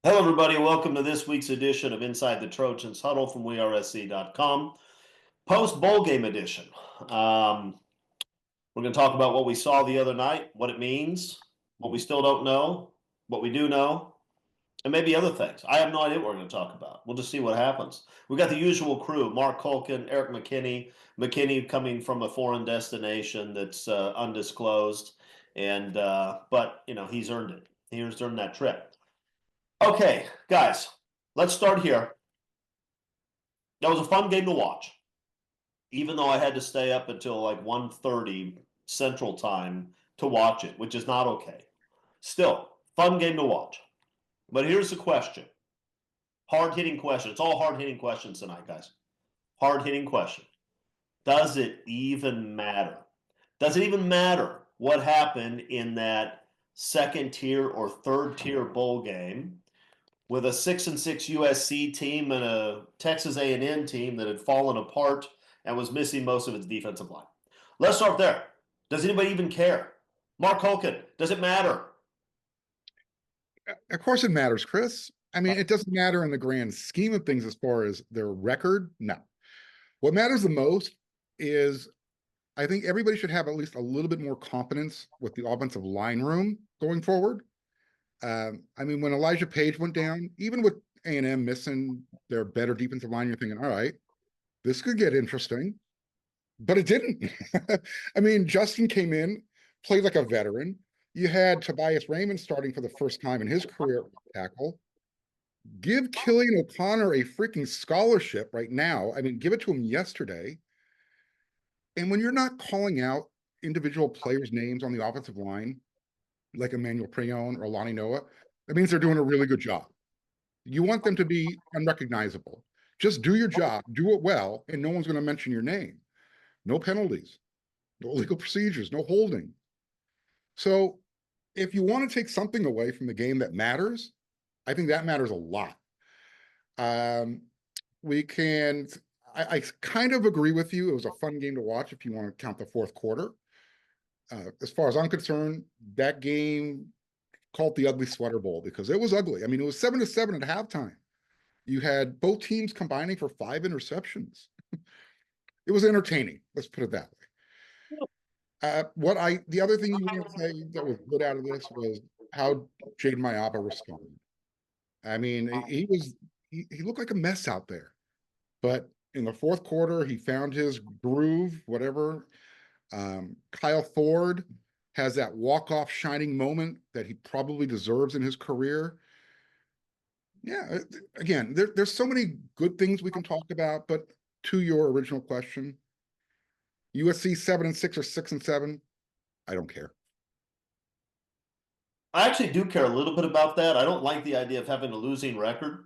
Hello, everybody. Welcome to this week's edition of Inside the Trojans Huddle from WeAreSC.com. Post bowl game edition. We're going to talk about what we saw the other night, what it means, what we still don't know, what we do know, and maybe other things. I have no idea what we're going to talk about. We'll just see what happens. We got the usual crew: Mark Culkin, Eric McKinney coming from a foreign destination that's undisclosed, and but he's earned it. He's earned that trip. Okay, guys, let's start here. That was a fun game to watch, even though I had to stay up until like 1:30 Central Time to watch it, which is not okay. Still, fun game to watch. But here's the question. Hard-hitting question. It's all hard-hitting questions tonight, guys. Hard-hitting question. Does it even matter? Does it even matter what happened in that second tier or third tier bowl game with a 6-6 USC team and a Texas A&M team that had fallen apart and was missing most of its defensive line? Let's start there. Does anybody even care? Mark Holkin, does it matter? Of course it matters, Chris. I mean, it doesn't matter in the grand scheme of things as far as their record. No. What matters the most is I think everybody should have at least a little bit more confidence with the offensive line room going forward. I mean, when Elijah Page went down, even with A&M missing their better defensive line, you're thinking, all right, this could get interesting. But it didn't. I mean, Justin came in, played like a veteran. You had Tobias Raymond starting for the first time in his career at tackle. Give Killian O'Connor a freaking scholarship right now. I mean, give it to him yesterday. And when you're not calling out individual players' names on the offensive line, like Emmanuel Prion or Lonnie Noah, that means they're doing a really good job. You want them to be unrecognizable. Just do your job, do it well, and no one's going to mention your name. No penalties, no legal procedures, no holding. So if you want to take something away from the game that matters, I think that matters a lot. Um, we can, I kind of agree with you. It was a fun game to watch if you want to count the fourth quarter. As far as I'm concerned, that game called the ugly sweater bowl because it was ugly. I mean, it was 7-7 at halftime. You had both teams combining for 5 interceptions. It was entertaining. Let's put it that way. The other thing you want to say that was good out of this was how Jaden Mayaba responded. I mean, he looked like a mess out there, but in the fourth quarter, he found his groove, whatever. Kyle Ford has that walk-off shining moment that he probably deserves in his career. Yeah, again, there's so many good things we can talk about, but to your original question, USC 7-6 or 6-7, I don't care. I actually do care a little bit about that. I don't like the idea of having a losing record,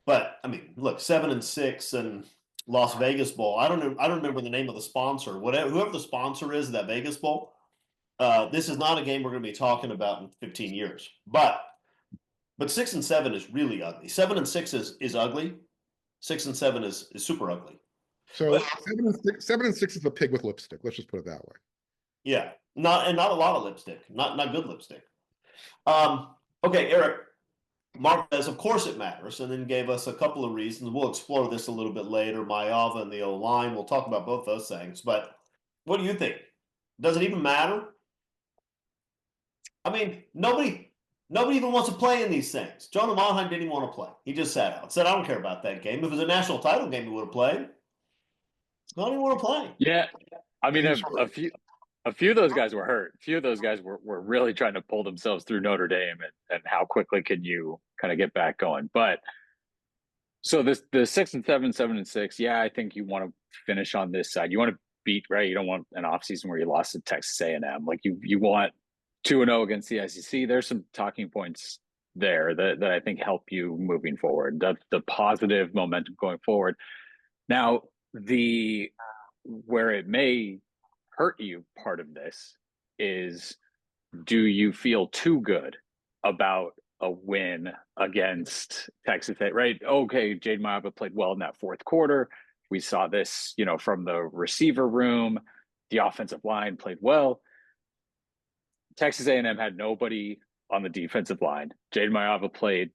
but I mean, look, 7-6 and Las Vegas Bowl. I don't remember the name of the sponsor. Whatever, whoever the sponsor is of that Vegas Bowl. This is not a game we're going to be talking about in 15 years. But 6-7 is really ugly. 7-6 is ugly. 6-7 is super ugly. So But 7-6 is a pig with lipstick. Let's just put it that way. yeah, not a lot of lipstick. Not good lipstick. Okay, Eric. Mark says, of course it matters, and then gave us a couple of reasons. We'll explore this a little bit later. Mayava and the O line. We'll talk about both those things. But what do you think? Does it even matter? I mean, nobody even wants to play in these things. Jonah Monheim didn't even want to play. He just sat out. Said, I don't care about that game. If it was a national title game, he would have played. I don't even want to play. Yeah, I mean a few of those guys were hurt. A few of those guys were really trying to pull themselves through Notre Dame and how quickly can you kind of get back going. But so this the 6-7, 7-6, yeah, I think you want to finish on this side. You want to beat, right? You don't want an offseason where you lost to Texas A&M. Like you want 2-0 against the SEC. There's some talking points there that I think help you moving forward. The positive momentum going forward. Now, the where it may hurt you part of this is, do you feel too good about a win against Texas A, right? Okay, Jade Mayaba played well in that fourth quarter. We saw this, from the receiver room. The offensive line played well. Texas A&M had nobody on the defensive line. Jade Mayaba played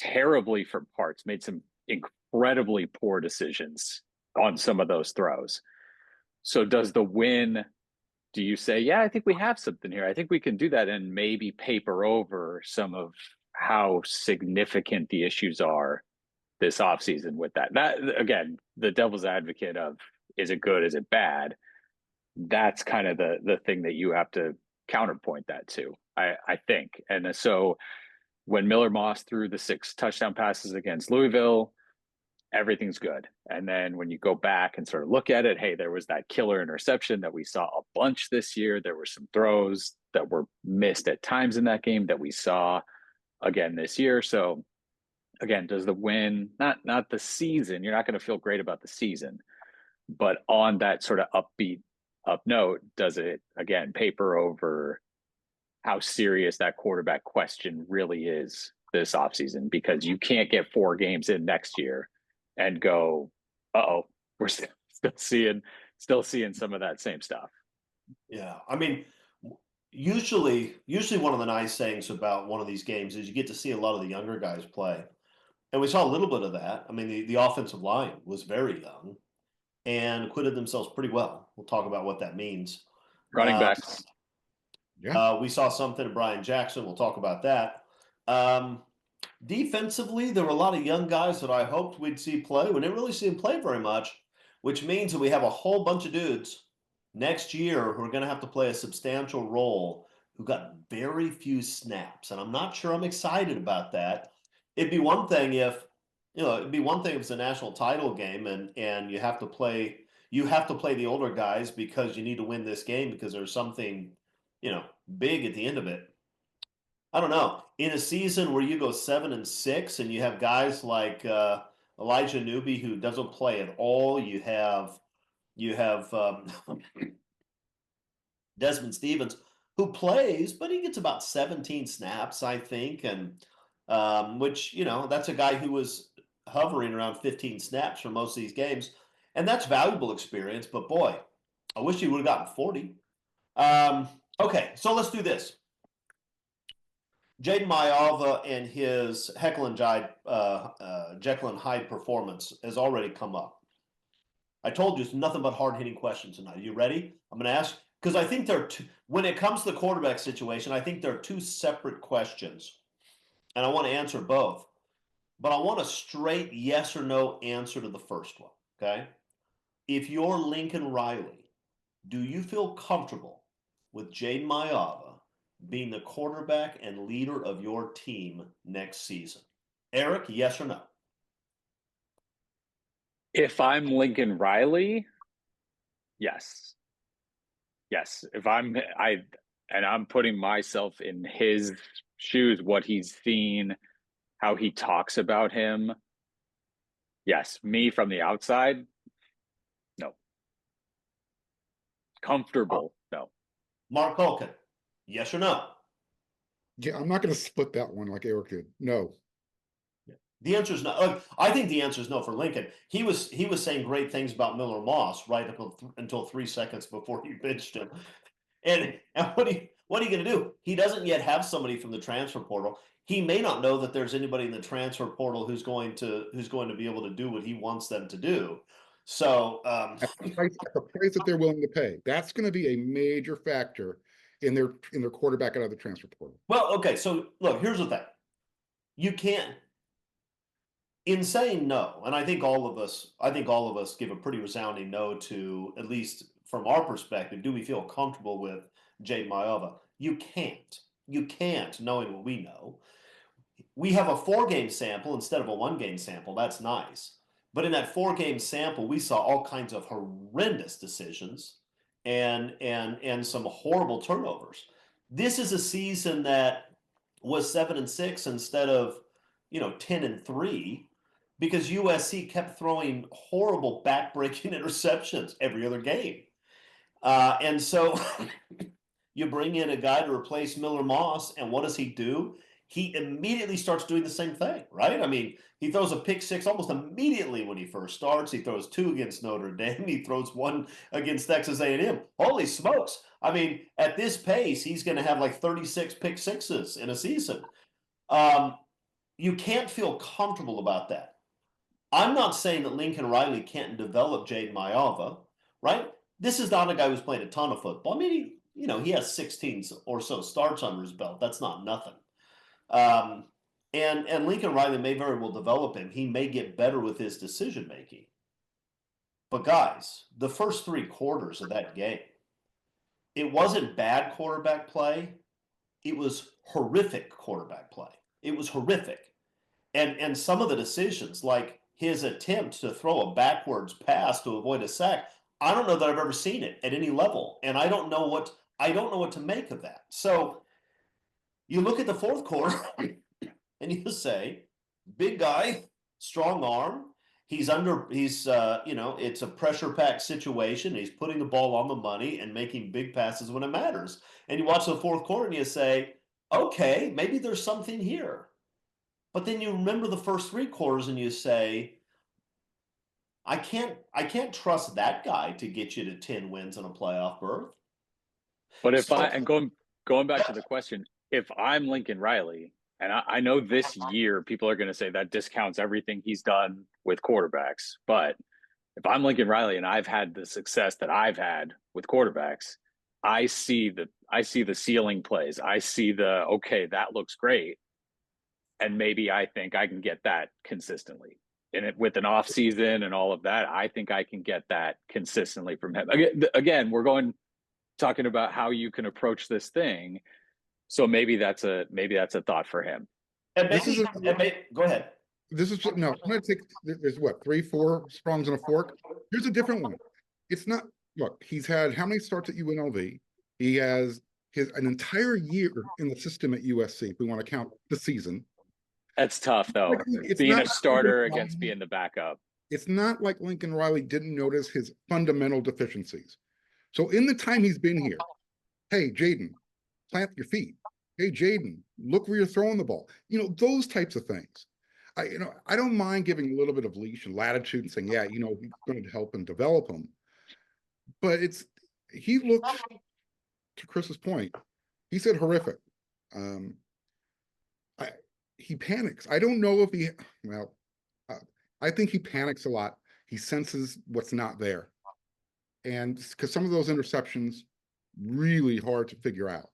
terribly from parts, made some incredibly poor decisions on some of those throws. So does the win, do you say, yeah, I think we have something here. I think we can do that and maybe paper over some of how significant the issues are this offseason with that? That, again, the devil's advocate of, is it good, is it bad? That's kind of the thing that you have to counterpoint that to, I think. And so when Miller Moss threw the 6 touchdown passes against Louisville, everything's good. And then when you go back and sort of look at it, hey, there was that killer interception that we saw a bunch this year. There were some throws that were missed at times in that game that we saw again this year. So again, does the win, not the season, you're not going to feel great about the season, but on that sort of upbeat up note, does it again paper over how serious that quarterback question really is this offseason? Because you can't get 4 games in next year and go, uh-oh, we're still seeing some of that same stuff. Yeah, I mean, usually one of the nice things about one of these games is you get to see a lot of the younger guys play. And we saw a little bit of that. I mean, the offensive line was very young and acquitted themselves pretty well. We'll talk about what that means. Running backs. We saw something of Brian Jackson. We'll talk about that. Defensively, there were a lot of young guys that I hoped we'd see play. We didn't really see them play very much, which means that we have a whole bunch of dudes next year who are going to have to play a substantial role who got very few snaps. And I'm not sure I'm excited about that. It'd be one thing if it's a national title game and you have to play the older guys because you need to win this game because there's something, big at the end of it. I don't know. In a season where you go 7-6 and you have guys like Elijah Newby who doesn't play at all, you have Desmond Stevens who plays, but he gets about 17 snaps, I think, and which that's a guy who was hovering around 15 snaps for most of these games, and that's valuable experience. But boy, I wish he would have gotten 40. Okay, so let's do this. Jaden Mayava and his Jekyll and Hyde performance has already come up. I told you it's nothing but hard-hitting questions tonight. Are you ready? I'm going to ask, because I think when it comes to the quarterback situation, I think there are 2 separate questions, and I want to answer both. But I want a straight yes or no answer to the first one, okay? If you're Lincoln Riley, do you feel comfortable with Jaden Mayava being the quarterback and leader of your team next season? Eric, yes or no? If I'm Lincoln Riley, yes. Yes. If I'm putting myself in his shoes, what he's seen, how he talks about him. Yes. Me from the outside, no. Comfortable, no. Mark Culkin, yes or no? Yeah, I'm not going to split that one like Eric did. No. The answer is no. I think the answer is no for Lincoln. He was saying great things about Miller Moss right up until 3 seconds before he benched him. And what are you going to do? He doesn't yet have somebody from the transfer portal. He may not know that there's anybody in the transfer portal who's going to be able to do what he wants them to do. So at the price that they're willing to pay, that's going to be a major factor in their quarterback out of the transfer portal. Well, okay. So look, here's the thing. You can't. In saying no, and I think all of us give a pretty resounding no to, at least from our perspective, do we feel comfortable with Jaden Mayava? You can't, knowing what we know. We have a 4-game sample instead of a 1-game sample. That's nice. But in that 4-game sample, we saw all kinds of horrendous decisions and some horrible turnovers. This is a season that was 7-6 instead of 10-3. Because USC kept throwing horrible back-breaking interceptions every other game. And so you bring in a guy to replace Miller Moss, and what does he do? He immediately starts doing the same thing, right? I mean, he throws a pick 6 almost immediately when he first starts. He throws 2 against Notre Dame. He throws 1 against Texas A&M. Holy smokes. I mean, at this pace, he's going to have like 36 pick 6s in a season. you can't feel comfortable about that. I'm not saying that Lincoln Riley can't develop Jade Mayava, right? This is not a guy who's played a ton of football. I mean, he has 16 or so starts under his belt. That's not nothing. And Lincoln Riley may very well develop him. He may get better with his decision making. But guys, the first 3 quarters of that game, it wasn't bad quarterback play. It was horrific quarterback play. It was horrific. And some of the decisions, like his attempt to throw a backwards pass to avoid a sack, I don't know that I've ever seen it at any level. And I don't know what to make of that. So you look at the fourth quarter and you say, big guy, strong arm. It's a pressure packed situation. He's putting the ball on the money and making big passes when it matters. And you watch the fourth quarter and you say, okay, maybe there's something here. But then you remember the first 3 quarters and you say, I can't trust that guy to get you to 10 wins and a playoff berth. But going back to the question, if I'm Lincoln Riley, and I know this year people are going to say that discounts everything he's done with quarterbacks, but if I'm Lincoln Riley and I've had the success that I've had with quarterbacks, I see the ceiling plays. I see okay, that looks great. And maybe I think I can get that consistently. And with an off season and all of that, I think I can get that consistently from him. Again, we're talking about how you can approach this thing. So maybe that's a thought for him. And go ahead. This is no. I'm going to take. There's what 3, 4 prongs and a fork. Here's a different one. It's not. Look, he's had how many starts at UNLV? He has an entire year in the system at USC. If we want to count the season. That's tough, though. Being a starter against being the backup. It's not like Lincoln Riley didn't notice his fundamental deficiencies. So in the time he's been here, hey, Jaden, plant your feet. Hey, Jaden, look where you're throwing the ball. Those types of things. I don't mind giving a little bit of leash and latitude and saying, yeah, he's going to help and develop him. But he looks, to Chris's point, he said horrific. He panics. I don't know if I think he panics a lot. He senses what's not there. And because some of those interceptions, really hard to figure out.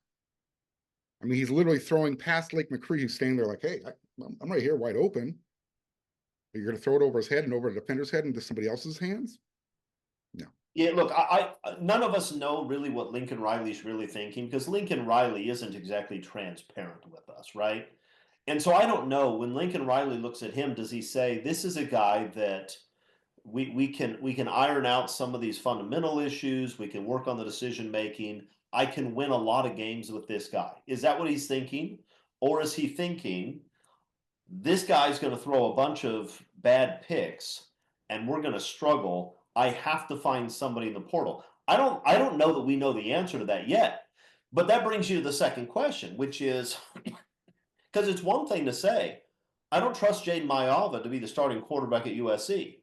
I mean, he's literally throwing past Lake McCree, who's standing there like, hey, I'm right here wide open. Are you going to throw it over his head and over the defender's head into somebody else's hands? No. Yeah, look, none of us know really what Lincoln Riley's really thinking because Lincoln Riley isn't exactly transparent with us, right? And so I don't know when Lincoln Riley looks at him, does he say this is a guy that we can iron out some of these fundamental issues, we can work on the decision making, I can win a lot of games with this guy. Is that what he's thinking? Or is he thinking this guy's going to throw a bunch of bad picks and we're going to struggle. I have to find somebody in the portal. I don't know that we know the answer to that yet. But that brings you to the second question, which is because it's one thing to say, I don't trust Jade Mayava to be the starting quarterback at USC.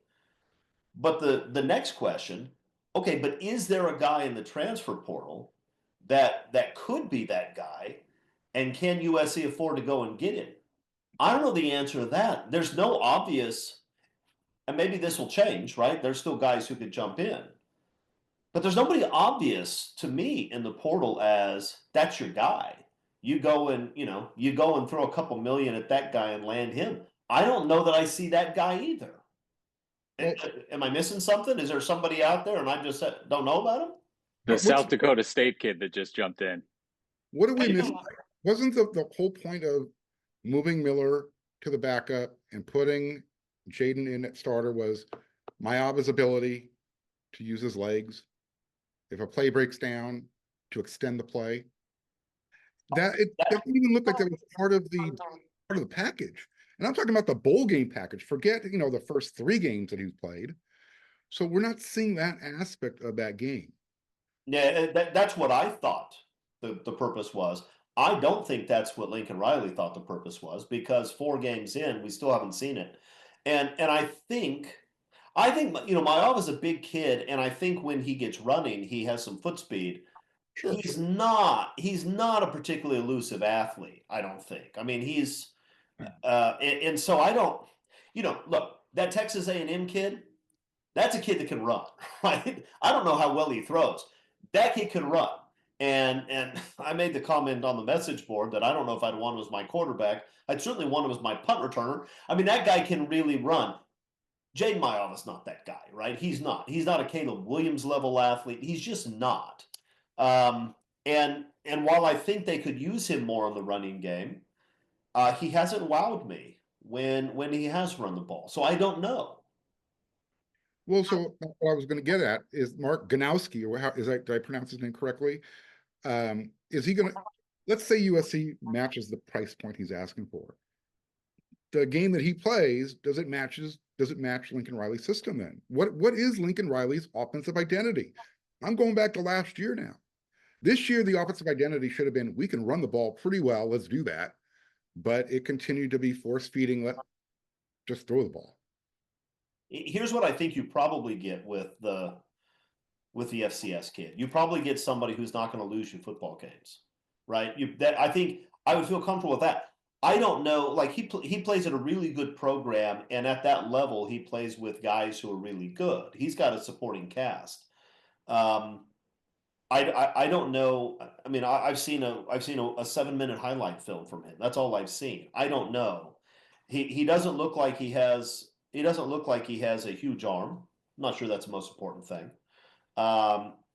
But the next question, okay, but is there a guy in the transfer portal that could be that guy, and can USC afford to go and get him? I don't know the answer to that. There's no obvious, and maybe this will change, right? There's still guys who could jump in. But there's nobody obvious to me in the portal as that's your guy. You go and throw a couple million at that guy and land him. I don't know that I see that guy either. Am I missing something? Is there somebody out there and I just don't know about him? The South Dakota State kid that just jumped in. What do we miss? Wasn't the whole point of moving Miller to the backup and putting Jaden in at starter was Mayava's ability to use his legs, if a play breaks down, to extend the play? That it doesn't even look like that was part of the package. And I'm talking about the bowl game package. Forget, the first 3 games that he's played. So we're not seeing that aspect of that game. Yeah, that's what I thought the purpose was. I don't think that's what Lincoln Riley thought the purpose was because 4 games in, we still haven't seen it. And I think Mayava's a big kid, and I think when he gets running, he has some foot speed. Sure. He's not a particularly elusive athlete, I don't think. I mean, he's And so I don't, look, that Texas A&M kid, that's a kid that can run, right? I don't know how well he throws. That kid can run. And I made the comment on the message board that I don't know if I'd want him as my quarterback. I'd certainly want him as my punt returner. I mean, that guy can really run. Jaden Mayova's not that guy, right? He's not. He's not a Caleb Williams level athlete. He's just not. And while I think they could use him more in the running game, he hasn't wowed me when he has run the ball. So I don't know. Well, so what I was going to get at is Mark Ganowski, or how is that? Did I pronounce his name correctly? Is he going to? Let's say USC matches the price point he's asking for. The game that he plays, does it match Lincoln Riley's system then? What is Lincoln Riley's offensive identity? I'm going back to last year now. This year, the offensive identity should have been, we can run the ball pretty well, let's do that. But it continued to be force feeding, just throw the ball. Here's what I think you probably get with the FCS kid. You probably get somebody who's not going to lose you football games, right? I think I would feel comfortable with that. I don't know, like he plays at a really good program, and at that level, he plays with guys who are really good. He's got a supporting cast. I don't know. I mean, I've seen a 7-minute highlight film from him. That's all I've seen. I don't know. He doesn't look like he has. He doesn't look like he has a huge arm. I'm not sure that's the most important thing.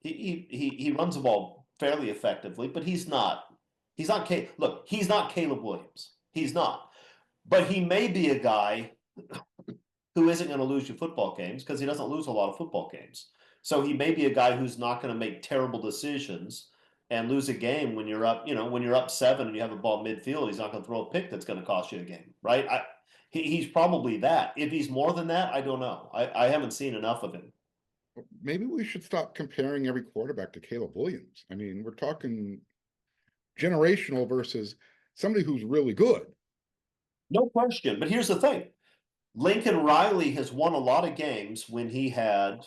He runs the ball fairly effectively, but he's not. Look, he's not Caleb Williams. He's not. But he may be a guy who isn't going to lose you football games because he doesn't lose a lot of football games. So he may be a guy who's not going to make terrible decisions and lose a game when you're up, when you're up 7 and you have a ball midfield. He's not going to throw a pick that's going to cost you a game, right? He's probably that. If he's more than that, I don't know. I haven't seen enough of him. Maybe we should stop comparing every quarterback to Caleb Williams. I mean, we're talking generational versus somebody who's really good. No question. But here's the thing. Lincoln Riley has won a lot of games when he had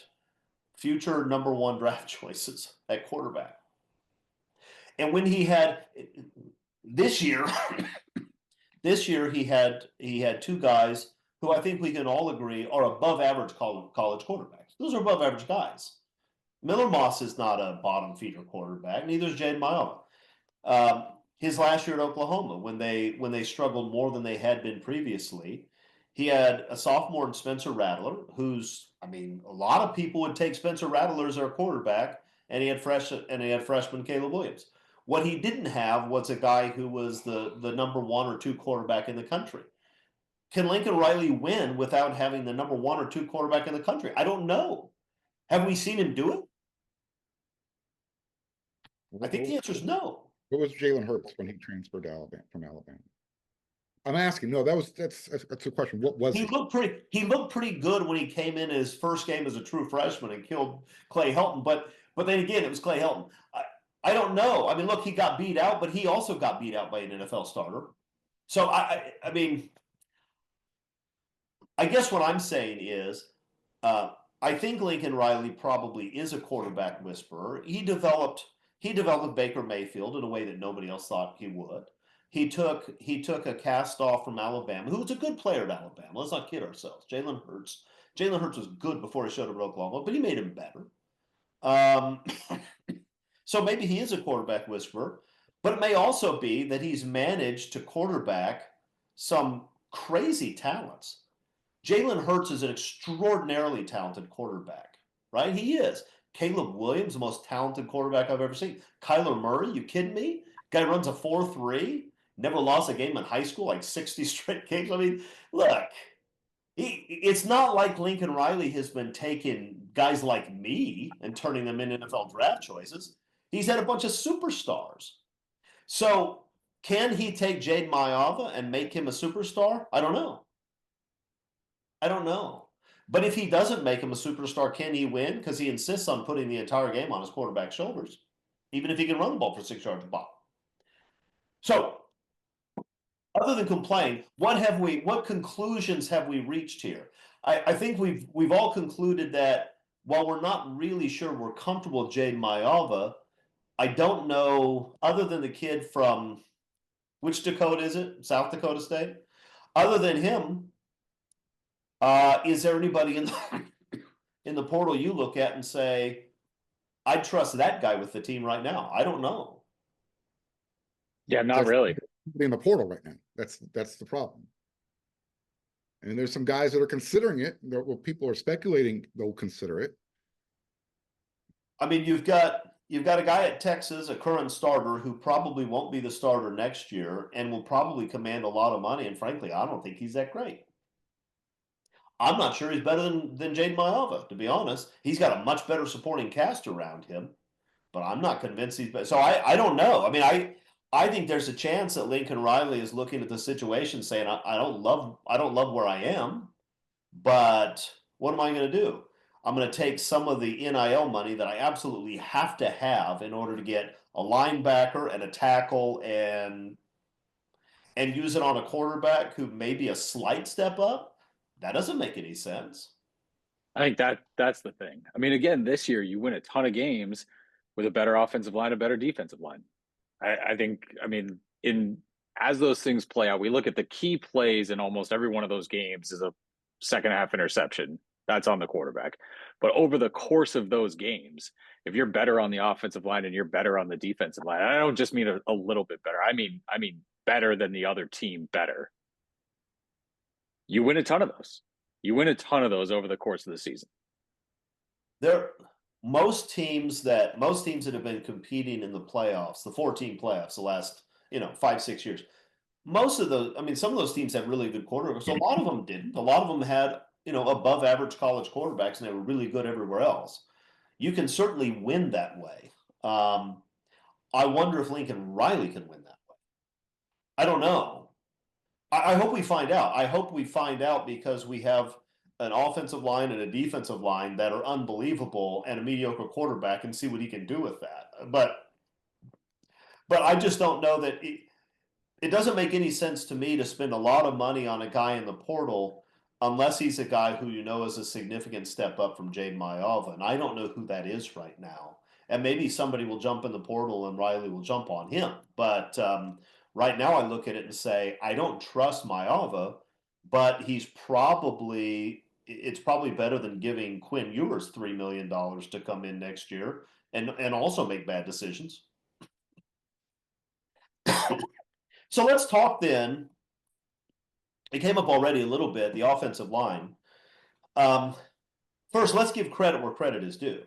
future number 1 draft choices at quarterback. And when he had this year, he had 2 guys who I think we can all agree are above average college quarterbacks. Those are above average guys. Miller Moss is not a bottom feeder quarterback, neither is Jaden Mayowa. His last year at Oklahoma, when they struggled more than they had been previously, he had a sophomore in Spencer Rattler, a lot of people would take Spencer Rattler as their quarterback, and he had freshman Caleb Williams. What he didn't have was a guy who was the number 1 or 2 quarterback in the country. Can Lincoln Riley win without having the number 1 or 2 quarterback in the country? I don't know. Have we seen him do it? I think the answer is no. What was Jalen Hurts when he transferred to from Alabama? I'm asking. No, that's a question. What was he? He looked pretty good when he came in his first game as a true freshman and killed Clay Helton. But then again, it was Clay Helton. I don't know. I mean, look, he got beat out, but he also got beat out by an NFL starter. So I guess what I'm saying is, I think Lincoln Riley probably is a quarterback whisperer. He developed Baker Mayfield in a way that nobody else thought he would. He took a cast off from Alabama, who was a good player at Alabama. Let's not kid ourselves. Jalen Hurts was good before he showed up at Oklahoma, but he made him better. So maybe he is a quarterback whisperer, but it may also be that he's managed to quarterback some crazy talents. Jalen Hurts is an extraordinarily talented quarterback, right? He is. Caleb Williams, the most talented quarterback I've ever seen. Kyler Murray, you kidding me? Guy runs a 4.3, never lost a game in high school, like 60 straight games. I mean, look, it's not like Lincoln Riley has been taking guys like me and turning them into NFL draft choices. He's had a bunch of superstars. So can he take Jaden Mayowa and make him a superstar? I don't know. But if he doesn't make him a superstar, can he win? Because he insists on putting the entire game on his quarterback's shoulders, even if he can run the ball for 6 yards a pop. So, other than complain, what conclusions have we reached here? I think we've all concluded that while we're not really sure we're comfortable with Jaden Mayowa, I don't know, other than the kid from, which Dakota is it? South Dakota State? Other than him, is there anybody in the portal you look at and say, I'd trust that guy with the team right now? I don't know. Yeah, not really. In the portal right now. That's the problem. And there's some guys that are considering it. Well, people are speculating they'll consider it. I mean, you've got a guy at Texas, a current starter, who probably won't be the starter next year and will probably command a lot of money. And frankly, I don't think he's that great. I'm not sure he's better than Jaden Maiava, to be honest. He's got a much better supporting cast around him, but I'm not convinced he's better. So I don't know. I mean, I think there's a chance that Lincoln Riley is looking at the situation saying, I don't love where I am, but what am I going to do? I'm going to take some of the NIL money that I absolutely have to have in order to get a linebacker and a tackle and use it on a quarterback who may be a slight step up. That doesn't make any sense. I think that's the thing. I mean, again, this year you win a ton of games with a better offensive line, a better defensive line. I think, I mean, as those things play out, we look at the key plays in almost every one of those games is a second half interception. That's on the quarterback. But over the course of those games, if you're better on the offensive line and you're better on the defensive line, I don't just mean a little bit better. I mean better than the other team better. You win a ton of those. You win a ton of those over the course of the season. Most teams that have been competing in the playoffs, the 14 playoffs, the last 5-6 years, most of those, I mean, some of those teams have really good quarterbacks. A lot of them didn't. A lot of them had above average college quarterbacks, and they were really good everywhere else. You can certainly win that way. I wonder if Lincoln Riley can win that way. I don't know. I hope we find out. I hope we find out because we have an offensive line and a defensive line that are unbelievable and a mediocre quarterback, and see what he can do with that. But I just don't know that it doesn't make any sense to me to spend a lot of money on a guy in the portal unless he's a guy who is a significant step up from Jaden Maiava. And I don't know who that is right now. And maybe somebody will jump in the portal and Riley will jump on him. But right now I look at it and say, I don't trust Maiava, but it's probably better than giving Quinn Ewers $3 million to come in next year and also make bad decisions. So let's talk then. It came up already a little bit, the offensive line. First, let's give credit where credit is due.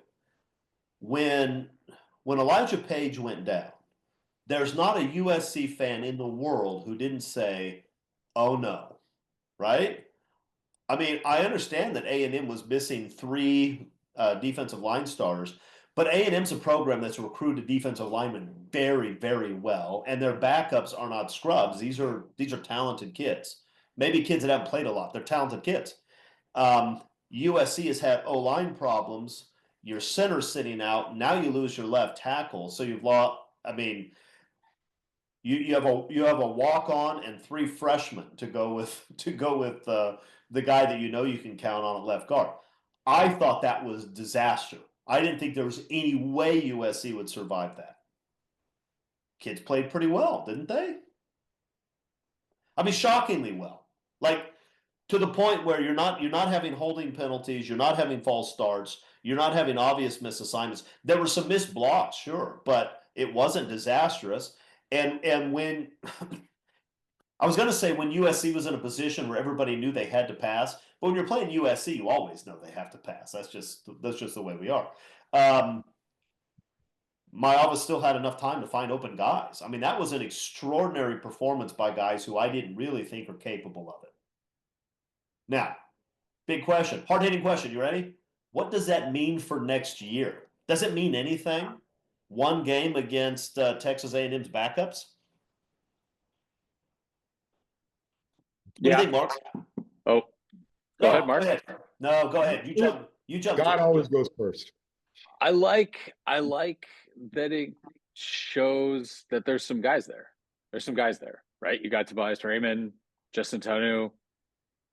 When Elijah Page went down, there's not a USC fan in the world who didn't say, oh no, right? I mean, I understand that A&M was missing 3 defensive line stars, but A&M's a program that's recruited defensive linemen very, very well, and their backups are not scrubs. These are talented kids. Maybe kids that haven't played a lot. They're talented kids. USC has had O-line problems. Your center's sitting out. Now you lose your left tackle, so you've lost. I mean, you have a walk-on and 3 freshmen to go with the guy that you can count on at left guard. I thought that was disaster. I didn't think there was any way USC would survive that. Kids played pretty well, didn't they? I mean, shockingly well. Like, to the point where you're not having holding penalties, you're not having false starts, you're not having obvious misassignments. There were some missed blocks, sure, but it wasn't disastrous. And when I was going to say when USC was in a position where everybody knew they had to pass, but when you're playing USC, you always know they have to pass. That's just the way we are. Maiava still had enough time to find open guys. I mean, that was an extraordinary performance by guys who I didn't really think are capable of it. Now, big question, hard-hitting question. You ready? What does that mean for next year? Does it mean anything? One game against Texas A&M's backups? What do you think, Mark? Oh, go ahead, Mark. Go ahead. No, go ahead. You jump. God always goes first. I like that it shows that there's some guys there. There's some guys there, right? You got Tobias Raymond, Justin Tonu,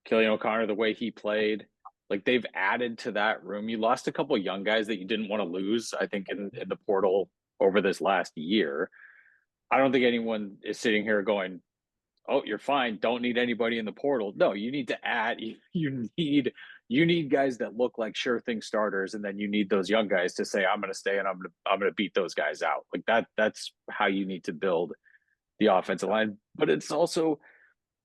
Killian O'Connor, the way he played. Like, they've added to that room. You lost a couple of young guys that you didn't want to lose, I think, in the portal over this last year. I don't think anyone is sitting here going, oh, you're fine, don't need anybody in the portal. No, you need to add. You need guys that look like sure thing starters, and then you need those young guys to say, I'm going to stay and I'm going to beat those guys out. Like that. That's how you need to build the offensive line. But it's also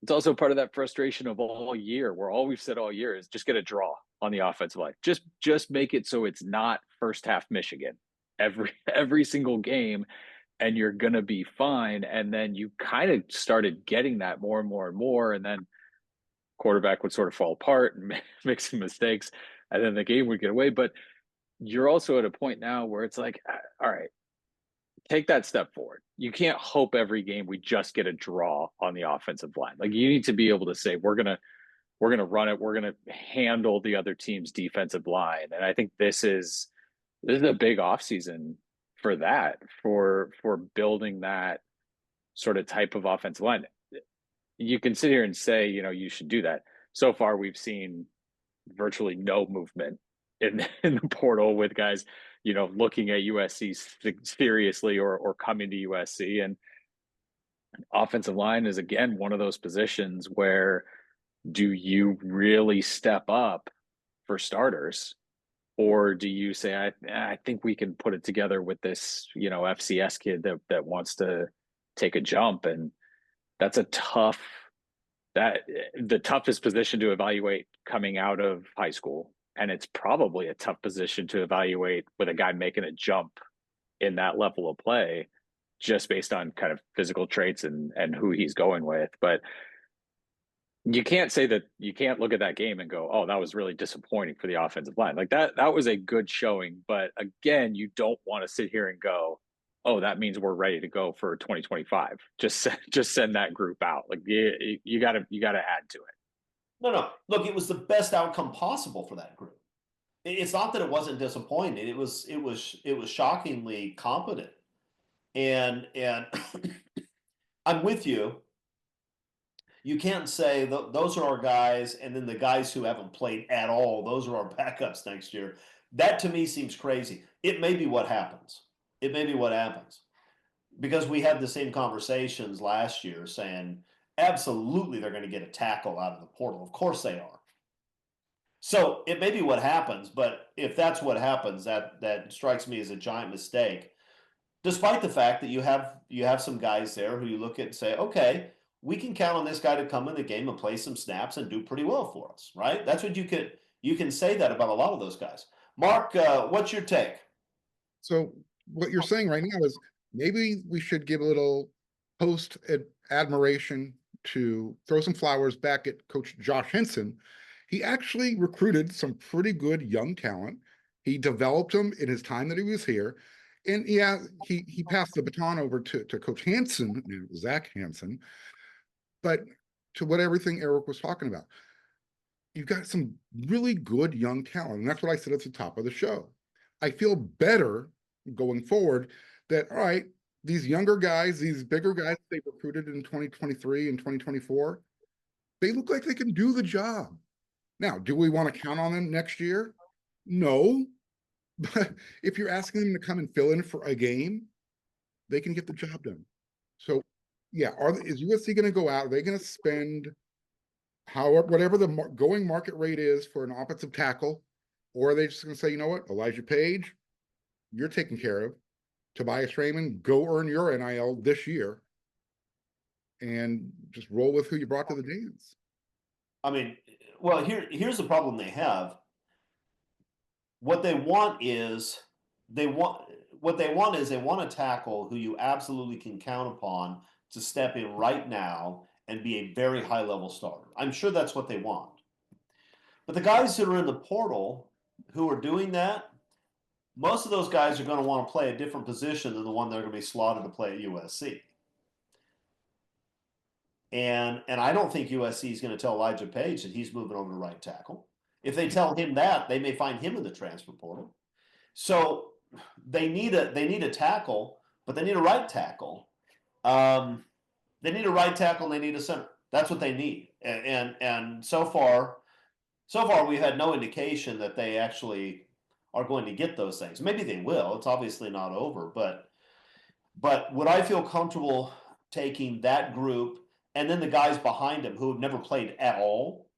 part of that frustration of all year, where all we've said all year is just get a draw on the offensive line. Just make it so it's not first half Michigan every single game, and you're gonna be fine. And then you kind of started getting that more and more and more, and then quarterback would sort of fall apart and make some mistakes, and then the game would get away. But you're also at a point now where it's like, all right, take that step forward. You can't hope every game we just get a draw on the offensive line. Like, you need to be able to say, we're gonna run it, we're gonna handle the other team's defensive line. And I think this is a big offseason for that, for building that sort of type of offensive line. You can sit here and say, you should do that. So far, we've seen virtually no movement in the portal with guys, looking at USC seriously or coming to USC. And offensive line is, again, one of those positions where, do you really step up for starters, or do you say, I think we can put it together with this, FCS kid that wants to take a jump? And that's the toughest position to evaluate coming out of high school. And it's probably a tough position to evaluate with a guy making a jump in that level of play, just based on kind of physical traits and who he's going with. But you can't say that, you can't look at that game and go, oh, that was really disappointing for the offensive line. Like that was a good showing. But again, you don't want to sit here and go, oh, that means we're ready to go for 2025. Just send that group out. Like you got to add to it. No. Look, it was the best outcome possible for that group. It's not that it wasn't disappointing. It was shockingly competent. And I'm with you. You can't say those are our guys, and then the guys who haven't played at all, those are our backups next year. That to me seems crazy. It may be what happens. Because we had the same conversations last year saying, absolutely, they're going to get a tackle out of the portal. Of course they are. So it may be what happens, but if that's what happens, that strikes me as a giant mistake. Despite the fact that you have some guys there who you look at and say, okay, we can count on this guy to come in the game and play some snaps and do pretty well for us, right? That's what you can say that about a lot of those guys. Mark, what's your take? So what you're saying right now is maybe we should give a little post admiration to throw some flowers back at Coach Josh Henson. He actually recruited some pretty good young talent. He developed them in his time that he was here. And yeah, he passed the baton over to Coach Hansen, Zach Hansen. But to what everything Eric was talking about, you've got some really good young talent. And that's what I said at the top of the show. I feel better going forward that, all right, these younger guys, these bigger guys they recruited in 2023 and 2024, they look like they can do the job. Now, do we want to count on them next year? No. But if you're asking them to come and fill in for a game, they can get the job done. So, yeah, is USC going to go out? Are they going to spend whatever the going market rate is for an offensive tackle? Or are they just going to say, you know what, Elijah Page, you're taken care of. Tobias Raymond, go earn your NIL this year and just roll with who you brought to the dance. I mean, well, here's the problem they have. What they want is they want a tackle who you absolutely can count upon to step in right now and be a very high level starter. I'm sure that's what they want. But the guys that are in the portal who are doing that, most of those guys are going to want to play a different position than the one they're going to be slotted to play at USC. And I don't think USC is going to tell Elijah Page that he's moving over to right tackle. If they tell him that, they may find him in the transfer portal. So they need a tackle, but they need a right tackle. They need a right tackle and they need a center. That's what they need. And so far we've had no indication that they actually are going to get those things. Maybe they will. It's obviously not over, but would I feel comfortable taking that group and then the guys behind him who have never played at all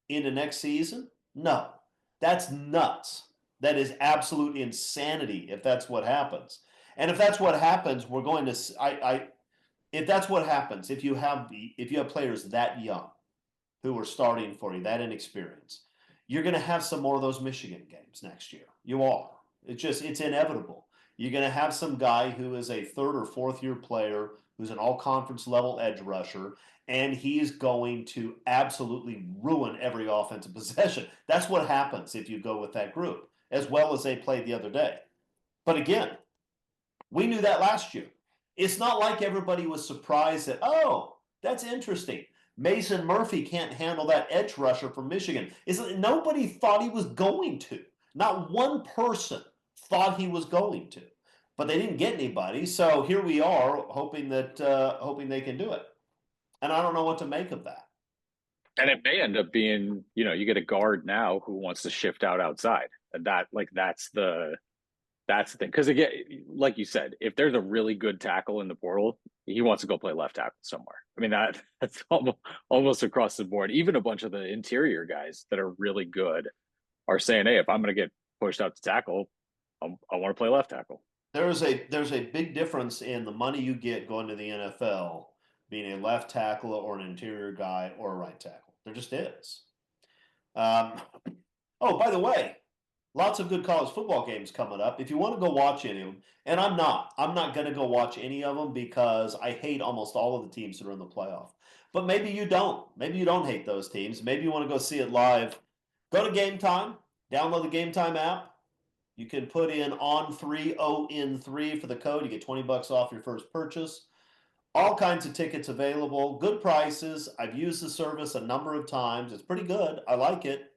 into next season? No, that's nuts. That is absolute insanity if that's what happens. And if that's what happens, we're going to if that's what happens, if you have players that young who are starting for you, that inexperienced, you're going to have some more of those Michigan games next year. You are. It's inevitable. You're going to have some guy who is a third or fourth year player who's an all conference level edge rusher, and he's going to absolutely ruin every offensive possession. That's what happens if you go with that group, as well as they played the other day. But again, we knew that last year. It's not like everybody was surprised that, oh, that's interesting. Mason Murphy can't handle that edge rusher from Michigan. Nobody thought he was going to. Not one person thought he was going to. But they didn't get anybody, so here we are, hoping they can do it. And I don't know what to make of that. And it may end up being, you get a guard now who wants to shift outside, and that's the thing. Because again, like you said, if there's a really good tackle in the portal, he wants to go play left tackle somewhere. I mean, that's almost across the board. Even a bunch of the interior guys that are really good are saying, hey, if I'm going to get pushed out to tackle, I want to play left tackle. There's a big difference in the money you get going to the NFL being a left tackle or an interior guy or a right tackle. There just is. Oh, by the way, lots of good college football games coming up. If you want to go watch any of them, and I'm not going to go watch any of them because I hate almost all of the teams that are in the playoff. But maybe you don't. Maybe you don't hate those teams. Maybe you want to go see it live. Go to Game Time. Download the Game Time app. You can put in ON3 ON3 for the code. You get $20 off your first purchase. All kinds of tickets available. Good prices. I've used the service a number of times. It's pretty good. I like it.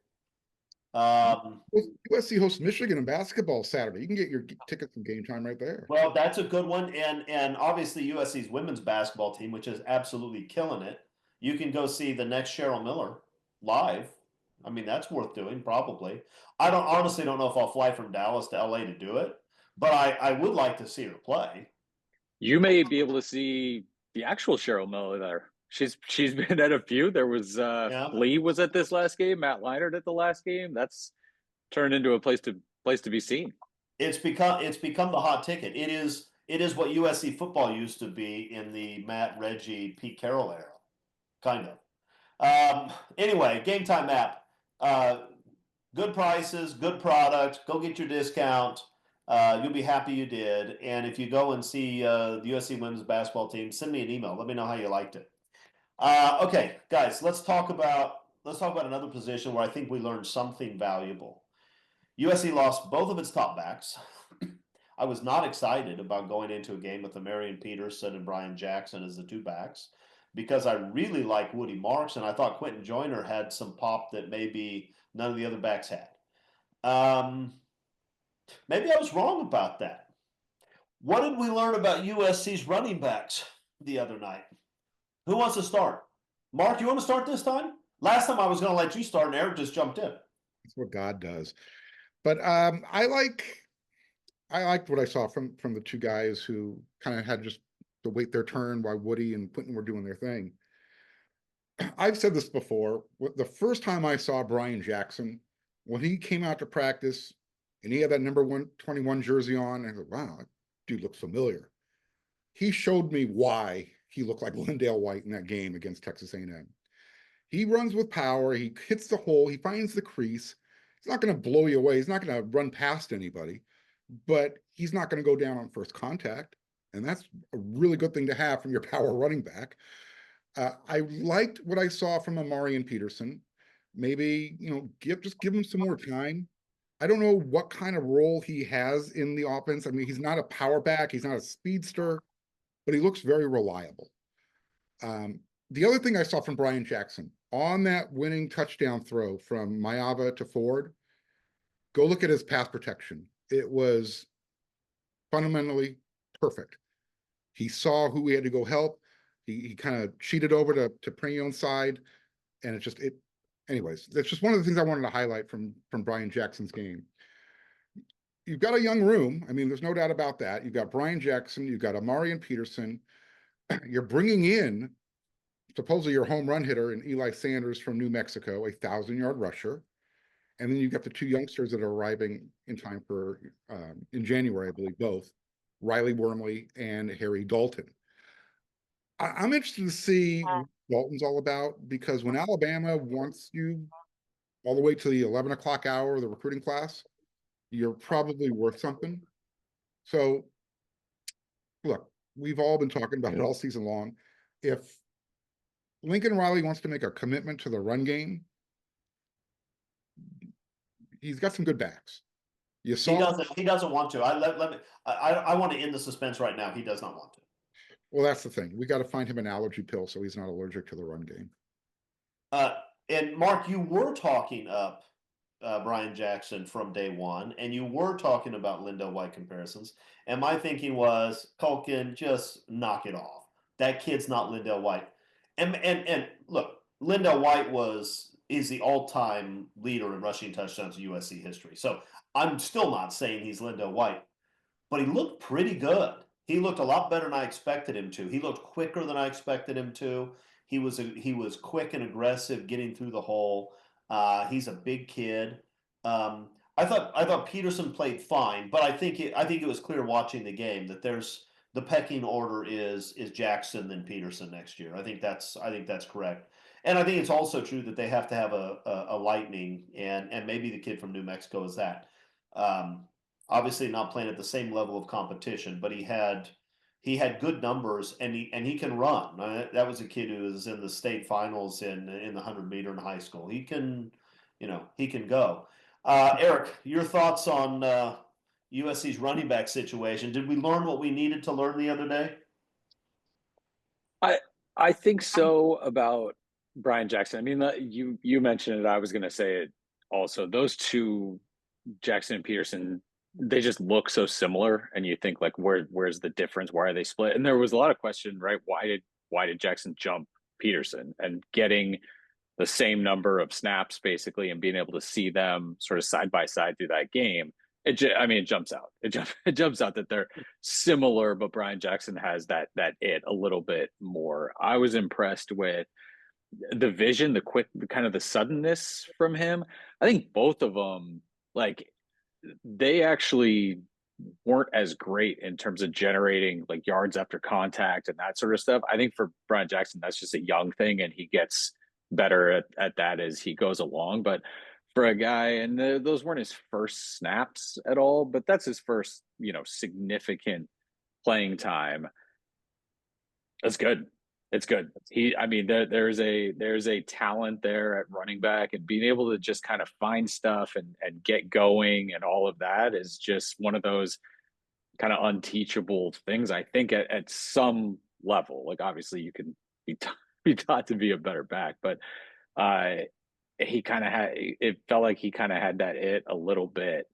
USC hosts Michigan in basketball Saturday. You can get your tickets from Game Time right there. Well, that's a good one. And obviously USC's women's basketball team, which is absolutely killing it. You can go see the next Cheryl Miller live. I mean, that's worth doing, probably. I honestly don't know if I'll fly from Dallas to LA to do it, but I would like to see her play. You may be able to see the actual Cheryl Miller there. She's been at a few. There was Lee was at this last game, Matt Leinart at the last game. That's turned into a place to be seen. It's become the hot ticket. It is what USC football used to be in the Matt, Reggie, Pete Carroll era, kind of. Anyway, Game Time app. Good prices, good product. Go get your discount. You'll be happy you did. And if you go and see the USC women's basketball team, send me an email. Let me know how you liked it. Okay, guys, let's talk about another position where I think we learned something valuable. USC lost both of its top backs. I was not excited about going into a game with Marion Peterson and Brian Jackson as the two backs because I really like Woody Marks, and I thought Quentin Joyner had some pop that maybe none of the other backs had. Maybe I was wrong about that. What did we learn about USC's running backs the other night? Who wants to start? Mark, you want to start this time? Last time I was going to let you start, and Eric just jumped in. That's what God does. But I liked what I saw from the two guys who kind of had just to wait their turn while Woody and Quentin were doing their thing. I've said this before. The first time I saw Brian Jackson, when he came out to practice and he had that number 121 jersey on, I thought, wow, that dude looks familiar. He showed me why he looked like Lindale White in that game against Texas A&M. He runs with power. He hits the hole. He finds the crease. He's not going to blow you away. He's not going to run past anybody, but he's not going to go down on first contact. And that's a really good thing to have from your power running back. I liked what I saw from Marion Peterson. Maybe, just give him some more time. I don't know what kind of role he has in the offense. I mean, he's not a power back. He's not a speedster, but he looks very reliable. The other thing I saw from Brian Jackson on that winning touchdown throw from Mayava to Ford, go look at his pass protection. It was fundamentally perfect. He saw who he had to go help. He kind of cheated over to Pregnon's side, and anyways, that's just one of the things I wanted to highlight from Brian Jackson's game. You've got a young room. I mean, there's no doubt about that. You've got Brian Jackson, you've got Marion Peterson. you're bringing in supposedly your home run hitter and Eli Sanders from New Mexico, a 1,000-yard rusher. And then you've got the two youngsters that are arriving in time for in January, I believe, both Riley Wormley and Harry Dalton. I'm interested to see what Dalton's all about, because when Alabama wants you all the way to the 11 o'clock hour of the recruiting class, you're probably worth something. So, look, we've all been talking about it all season long. If Lincoln Riley wants to make a commitment to the run game, he's got some good backs. You saw He doesn't want to. I want to end the suspense right now. He does not want to. well, that's the thing. We got to find him an allergy pill so he's not allergic to the run game. And Mark, you were talking up Brian Jackson from day one, and you were talking about Lindo White comparisons. And my thinking was, Culkin, just knock it off. That kid's not Lindo White. And look, Lindo White is the all-time leader in rushing touchdowns in USC history. So I'm still not saying he's Lindo White, but he looked pretty good. He looked a lot better than I expected him to. He looked quicker than I expected him to. He was quick and aggressive getting through the hole. He's a big kid. I thought Peterson played fine, but I think it was clear watching the game that there's the pecking order is Jackson then Peterson next year. I think that's correct. And I think it's also true that they have to have a lightning, and maybe the kid from New Mexico is that. Obviously not playing at the same level of competition, but he had good numbers, and he can run. That was a kid who was in the state finals in the 100-meter in high school. He can go. Eric, your thoughts on USC's running back situation? Did we learn what we needed to learn the other day? I think so about Brian Jackson. I mean, you mentioned it. I was going to say it also. Those two, Jackson and Peterson, they just look so similar, and you think like, where's the difference? Why are they split? And there was a lot of question, right? Why did Jackson jump Peterson? And getting the same number of snaps basically, and being able to see them sort of side by side through that game, it jumps out. It jumps out that they're similar, but Brian Jackson has that it a little bit more. I was impressed with the vision, the quick, kind of the suddenness from him. I think both of them, like, they actually weren't as great in terms of generating like yards after contact and that sort of stuff. I think for Brian Jackson, that's just a young thing, and he gets better at that as he goes along. But for a guy, and those weren't his first snaps at all, but that's his first, significant playing time. That's good. It's good. There's a talent there at running back, and being able to just kind of find stuff and get going and all of that is just one of those kind of unteachable things, I think, at some level. Like, obviously you can be taught to be a better back, but it felt like he kind of had that a little bit.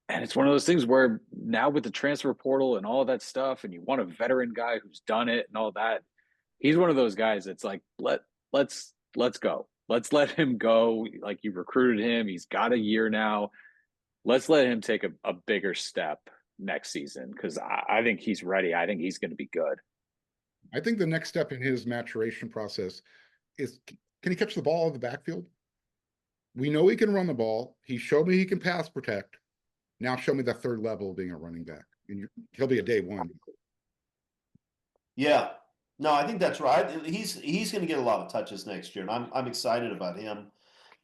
And it's one of those things where now with the transfer portal and all of that stuff, and you want a veteran guy who's done it and all that, he's one of those guys that's like, let's go. Let's let him go. Like, you recruited him. He's got a year now. Let's let him take a bigger step next season, because I think he's ready. I think he's going to be good. I think the next step in his maturation process is, can he catch the ball in the backfield? We know he can run the ball. He showed me he can pass protect. Now show me the third level of being a running back, and he'll be a day one. Yeah, no, I think that's right. He's going to get a lot of touches next year, and I'm excited about him.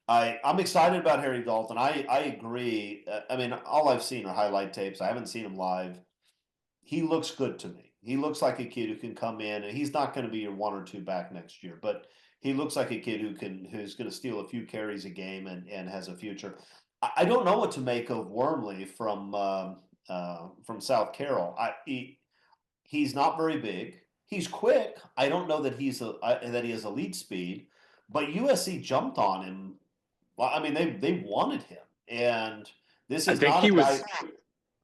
I'm excited about Harry Dalton. I agree. I mean, all I've seen are highlight tapes. I haven't seen him live. He looks good to me. He looks like a kid who can come in, and he's not going to be your 1 or 2 back next year, but he looks like a kid who's going to steal a few carries a game and has a future. I don't know what to make of Wormley from South Carroll. He's not very big. He's quick. I don't know that he has elite speed, but USC jumped on him. Well, I mean, they wanted him, and this is not a guy.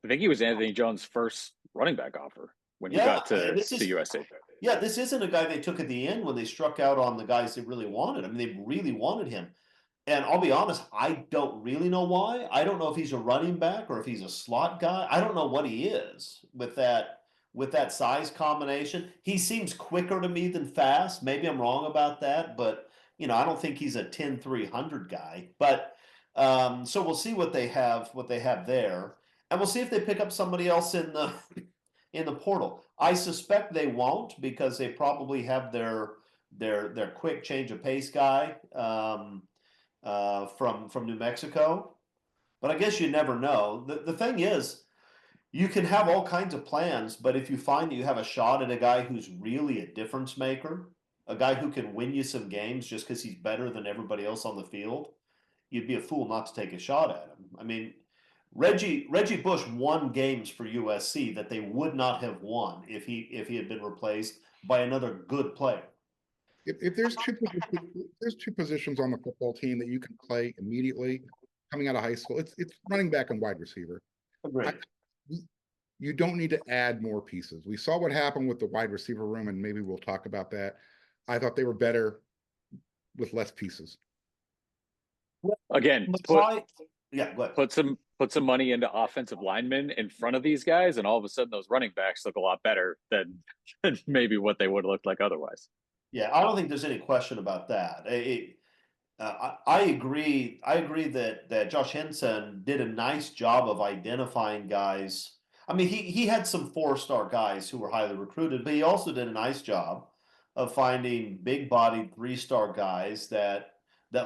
I think he was Anthony Jones' first running back offer when he got to USC. Yeah, this isn't a guy they took at the end when they struck out on the guys they really wanted. I mean, they really wanted him. And I'll be honest, I don't really know why. I don't know if he's a running back or if he's a slot guy. I don't know what he is with that with that size combination. He seems quicker to me than fast. Maybe I'm wrong about that, but I don't think he's a 10-300 guy. But so we'll see what they have there, and we'll see if they pick up somebody else in the portal. I suspect they won't, because they probably have their quick change of pace guy from New Mexico. But I guess you never know. The thing is, you can have all kinds of plans, but if you find that you have a shot at a guy who's really a difference maker, a guy who can win you some games just because he's better than everybody else on the field, you'd be a fool not to take a shot at him. I mean, Reggie Bush won games for USC that they would not have won if he had been replaced by another good player. If there's two positions on the football team that you can play immediately coming out of high school, it's running back and wide receiver. Agreed. You don't need to add more pieces. We saw what happened with the wide receiver room, and maybe we'll talk about that. I thought they were better with less pieces. Again, put some money into offensive linemen in front of these guys, and all of a sudden those running backs look a lot better than maybe what they would have looked like otherwise. Yeah, I don't think there's any question about that. I agree. I agree that Josh Henson did a nice job of identifying guys. I mean, he had some 4-star guys who were highly recruited, but he also did a nice job of finding big-bodied 3-star guys that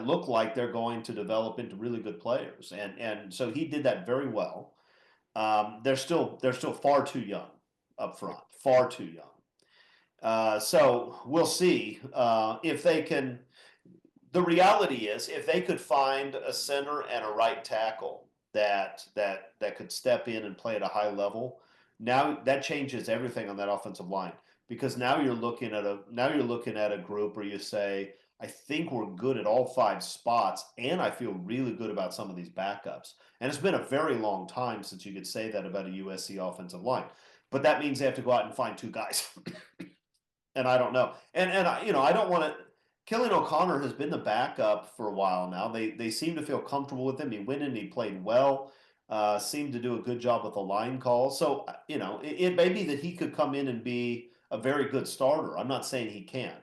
look like they're going to develop into really good players, and so he did that very well. They're still far too young up front, far too young. So we'll see if they can. The reality is, if they could find a center and a right tackle that could step in and play at a high level, now that changes everything on that offensive line, because now you're looking at a group where you say, I think we're good at all 5 spots, and I feel really good about some of these backups. And it's been a very long time since you could say that about a USC offensive line. But that means they have to go out and find 2 guys. And I don't know. And I don't want to. Killian O'Connor has been the backup for a while now. They seem to feel comfortable with him. He went in, he played well, seemed to do a good job with the line call. So, it may be that he could come in and be a very good starter. I'm not saying he can't.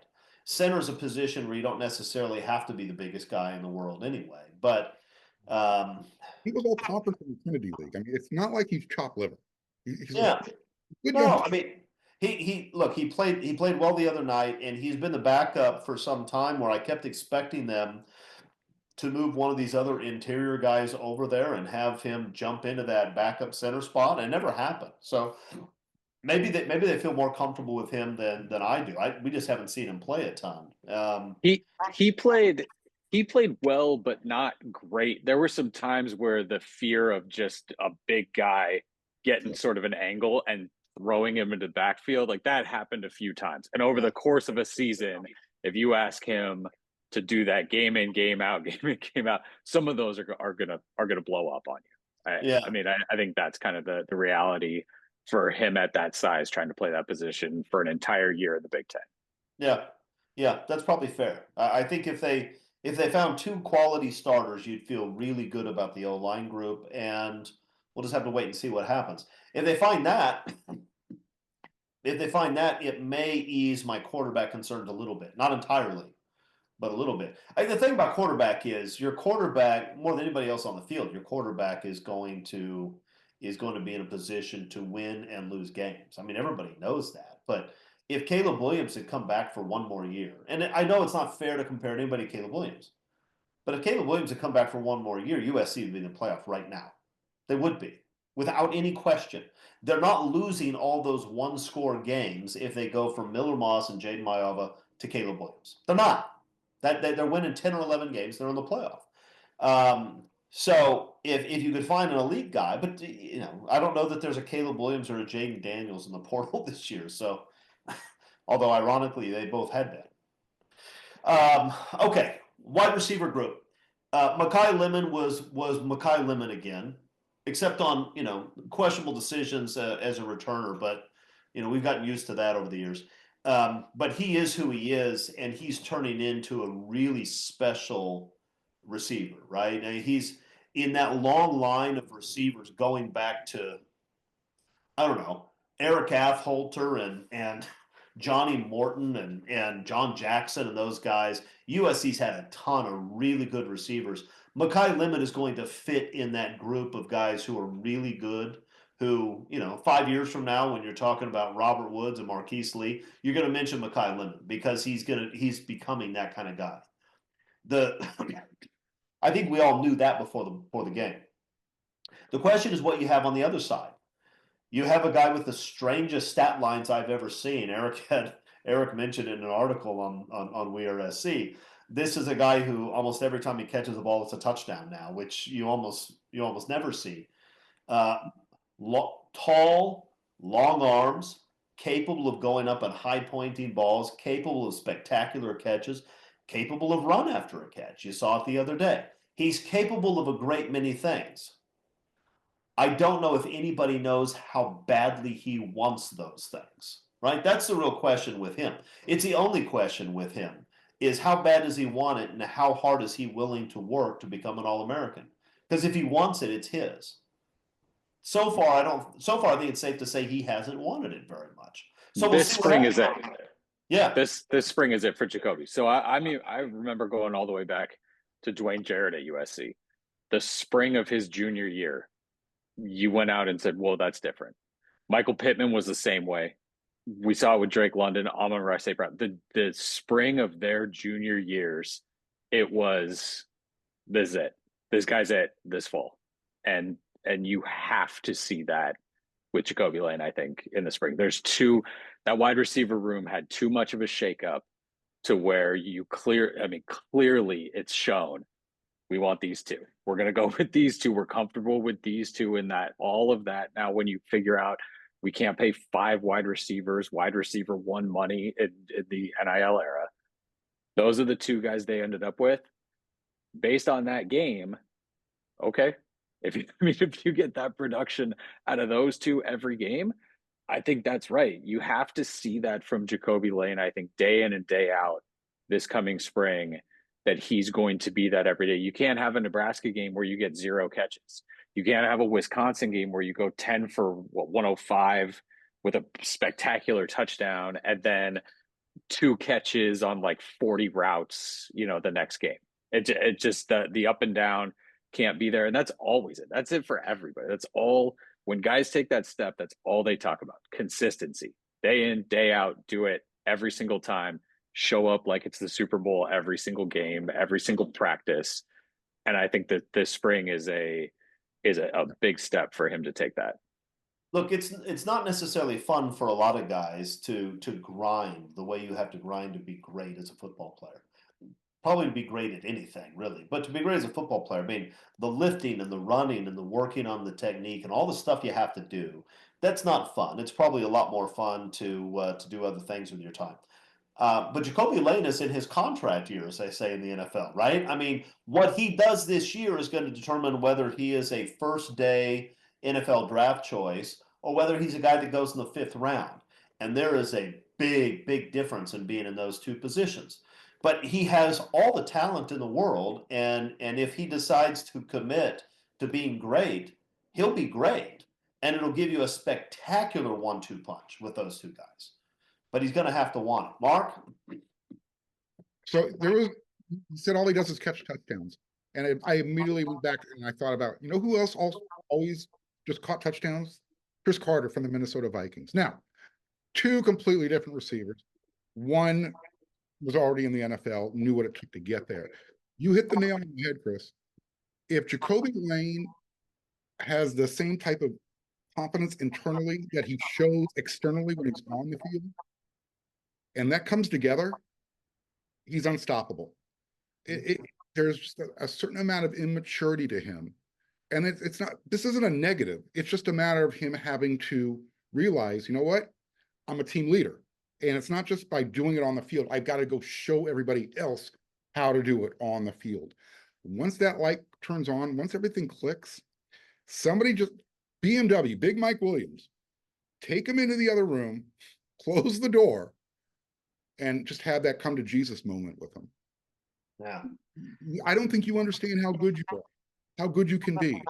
Center is a position where you don't necessarily have to be the biggest guy in the world anyway. But he was all conference in the Trinity League. I mean, it's not like he's chopped liver. Yeah. No, I mean, he played well the other night, and he's been the backup for some time, where I kept expecting them to move one of these other interior guys over there and have him jump into that backup center spot, and it never happened. So maybe they feel more comfortable with him than I do. We just haven't seen him play a ton. He played well, but not great. There were some times where the fear of just a big guy getting sort of an angle and throwing him into the backfield, like that happened a few times. And over the course of a season, if you ask him to do that game in, game out, some of those are gonna blow up on you. I mean, I think that's kind of the reality for him at that size, trying to play that position for an entire year in the Big Ten. Yeah, that's probably fair. I think if they found 2 quality starters, you'd feel really good about the O-line group, and we'll just have to wait and see what happens. If they find that, it may ease my quarterback concerns a little bit. Not entirely, but a little bit. The thing about quarterback is, your quarterback, more than anybody else on the field, your quarterback is going to be in a position to win and lose games. I mean, everybody knows that. But if Caleb Williams had come back for 1 more year, and I know it's not fair to compare anybody to Caleb Williams, but if Caleb Williams had come back for 1 more year, USC would be in the playoff right now. They would be, without any question. They're not losing all those 1-score games if they go from Miller Moss and Jaden Maiava to Caleb Williams. They're not. They're winning 10 or 11 games. They're in the playoff. So if you could find an elite guy, but I don't know that there's a Caleb Williams or a Jaden Daniels in the portal this year. So, although ironically they both had that. Okay, wide receiver group. Mekhi Lemon was Mekhi Lemon again, except on questionable decisions as a returner. But we've gotten used to that over the years. But he is who he is, and he's turning into a really special receiver, right? And he's in that long line of receivers going back to, I don't know, Eric Afholter and Johnny Morton and John Jackson and those guys, USC's had a ton of really good receivers. Mekhi Lemon is going to fit in that group of guys who are really good. Who, 5 years from now, when you're talking about Robert Woods and Marquise Lee, you're going to mention Mekhi Lemon because he's becoming that kind of guy. I think we all knew that before the game. The question is what you have on the other side. You have a guy with the strangest stat lines I've ever seen. Eric mentioned in an article on WeAreSC. This is a guy who almost every time he catches the ball, it's a touchdown now, which you almost never see. Tall, long arms, capable of going up and high pointing balls, capable of spectacular catches, capable of run after a catch. You saw it the other day. He's capable of a great many things. I don't know if anybody knows how badly he wants those things, right? That's the real question with him. It's the only question with him is how bad does he want it and how hard is he willing to work to become an All-American? Because if he wants it, it's his. So far, I think it's safe to say he hasn't wanted it very much. So this spring is it. Yeah. This spring is it for Jacoby. So I mean, I remember going all the way back to Dwayne Jarrett at USC. The spring of his junior year, you went out and said, "Whoa, that's different." Michael Pittman was the same way. We saw it with Drake London, Amon-Ra St. Brown. The spring of their junior years, it was this is it. This guy's it this fall, and you have to see that with Jacoby Lane. I think in the spring, that wide receiver room had too much of a shakeup to where clearly it's shown. We want these two. We're going to go with these two. We're comfortable with these two in that, all of that. Now, when you figure out we can't pay 5 wide receiver one money in the NIL era, those are the 2 guys they ended up with. Based on that game, okay, if you get that production out of those 2 every game, I think that's right. You have to see that from Jacoby Lane, I think, day in and day out this coming spring, that he's going to be that every day. You can't have a Nebraska game where you get 0 catches. You can't have a Wisconsin game where you go 10 for 105 with a spectacular touchdown and then 2 catches on like 40 routes, the next game. It just, the up and down can't be there. And that's always it. That's it for everybody. That's all. When guys take that step, that's all they talk about. Consistency. Day in, day out, do it every single time. Show up like it's the Super Bowl every single game, every single practice. And I think that this spring is a big step for him to take that. Look, it's not necessarily fun for a lot of guys to grind the way you have to grind to be great as a football player. Probably to be great at anything, really. But to be great as a football player, I mean, the lifting and the running and the working on the technique and all the stuff you have to do, that's not fun. It's probably a lot more fun to do other things with your time. But Jacoby Lane is in his contract year, as they say in the NFL, right? I mean, what he does this year is going to determine whether he is a first-day NFL draft choice or whether he's a guy that goes in the 5th round. And there is a big, big difference in being in those 2 positions. But he has all the talent in the world, and if he decides to commit to being great, he'll be great. And it'll give you a spectacular 1-2 punch with those 2 guys. But he's going to have to want it. Mark? So he said all he does is catch touchdowns. And I immediately went back and I thought about, who else always just caught touchdowns? Chris Carter from the Minnesota Vikings. Now, 2 completely different receivers. One was already in the NFL, knew what it took to get there. You hit the nail on the head, Chris. If Jacoby Lane has the same type of confidence internally that he shows externally when he's on the field, and that comes together, he's unstoppable. There's just a certain amount of immaturity to him. And this isn't a negative. It's just a matter of him having to realize, you know what? I'm a team leader. And it's not just by doing it on the field. I've got to go show everybody else how to do it on the field. Once that light turns on, once everything clicks, somebody just, BMW, Big Mike Williams, take him into the other room, close the door, and just have that come to Jesus moment with him. Yeah. I don't think you understand how good you are, how good you can be,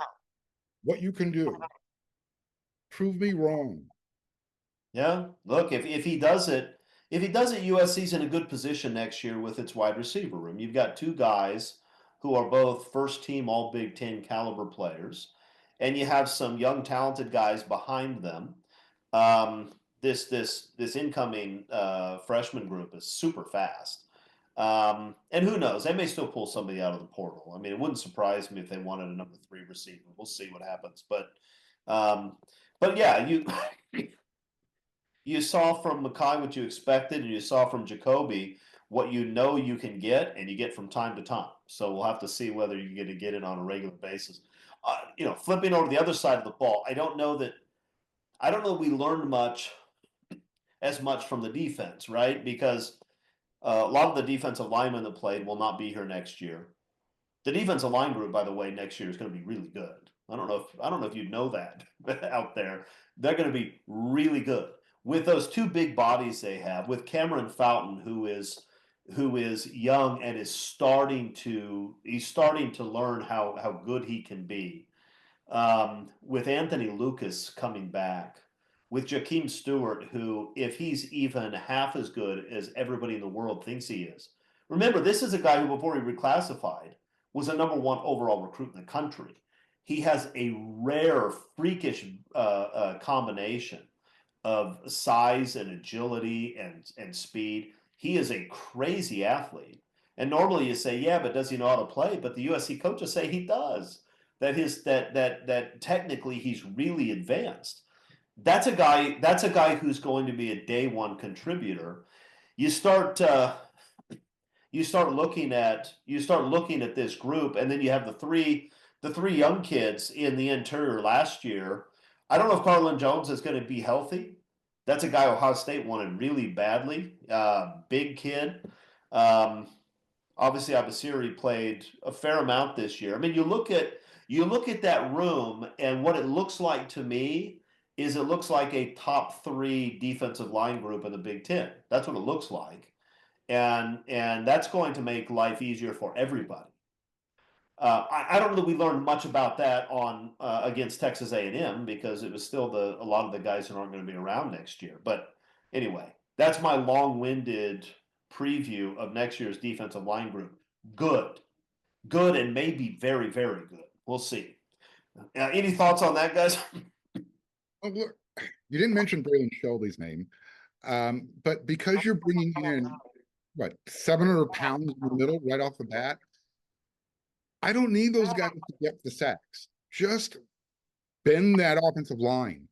what you can do. Prove me wrong. Yeah. Look, if he does it, USC's in a good position next year with its wide receiver room. You've got two guys who are both first team All Big Ten caliber players, and you have some young talented guys behind them. This incoming freshman group is super fast. And who knows? They may still pull somebody out of the portal. I mean, it wouldn't surprise me if they wanted a number 3 receiver. We'll see what happens. Um, but yeah, you saw from Mackay what you expected, and you saw from Jacoby what you know you can get, and you get from time to time. So we'll have to see whether you're going to get it on a regular basis. Flipping over the other side of the ball, I don't know that we learned as much from the defense, right? Because a lot of the defensive linemen that played will not be here next year. The defensive line group, by the way, next year is going to be really good. I don't know if you know that out there. They're going to be really good with those two big bodies they have. With Cameron Fountain, who is young and is starting to learn how good he can be. With Anthony Lucas coming back, with Jakeem Stewart, who, if he's even half as good as everybody in the world thinks he is. Remember, this is a guy who, before he reclassified, was a #1 overall recruit in the country. He has a rare, freakish combination of size and agility and speed. He is a crazy athlete. And normally you say, yeah, but does he know how to play? But the USC coaches say he does. That technically he's really advanced. That's a guy who's going to be a day one contributor. You start looking at this group, and then you have the three young kids in the interior last year. I don't know if Carlin Jones is going to be healthy. That's a guy Ohio State wanted really badly. Big kid. Obviously, Abasiri played a fair amount this year. I mean, you look at that room, and what it looks like to me is it looks like a top 3 defensive line group in the Big Ten. That's what it looks like, and that's going to make life easier for everybody. I don't know that we learned much about that on against Texas A&M, because it was still a lot of the guys who aren't going to be around next year. But anyway, that's my long-winded preview of next year's defensive line group. Good, and maybe very, very good. We'll see. Any thoughts on that, guys? Oh, look, you didn't mention Braylon Shelby's name, but because you're bringing in, 700 pounds in the middle right off the bat, I don't need those guys to get the sacks. Just bend that offensive line,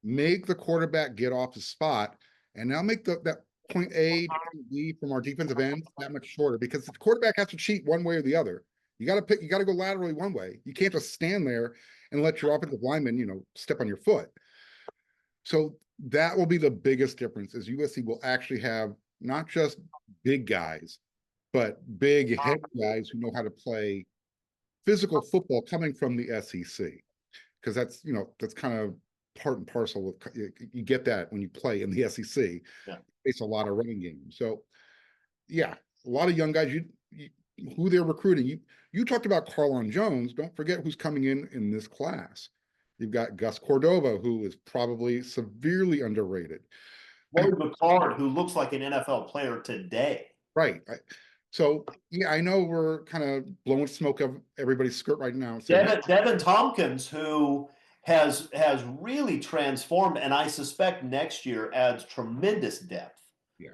make the quarterback get off the spot, and now make that point A to point B from our defensive end that much shorter, because the quarterback has to cheat one way or the other. You got to go laterally one way. You can't just stand there and let your offensive lineman, step on your foot. So that will be the biggest difference, is USC will actually have not just big guys, but big head guys who know how to play physical football coming from the SEC. Because that's kind of part and parcel with, you get that when you play in the SEC. Yeah. It's a lot of running games. So yeah, a lot of young guys, who they're recruiting. You talked about Carlon Jones. Don't forget who's coming in this class. You've got Gus Cordova, who is probably severely underrated. Lloyd McCord, who looks like an NFL player today. Right. So yeah, I know we're kind of blowing smoke of everybody's skirt right now. Devin Tompkins, who has really transformed, and I suspect next year adds tremendous depth. Yeah.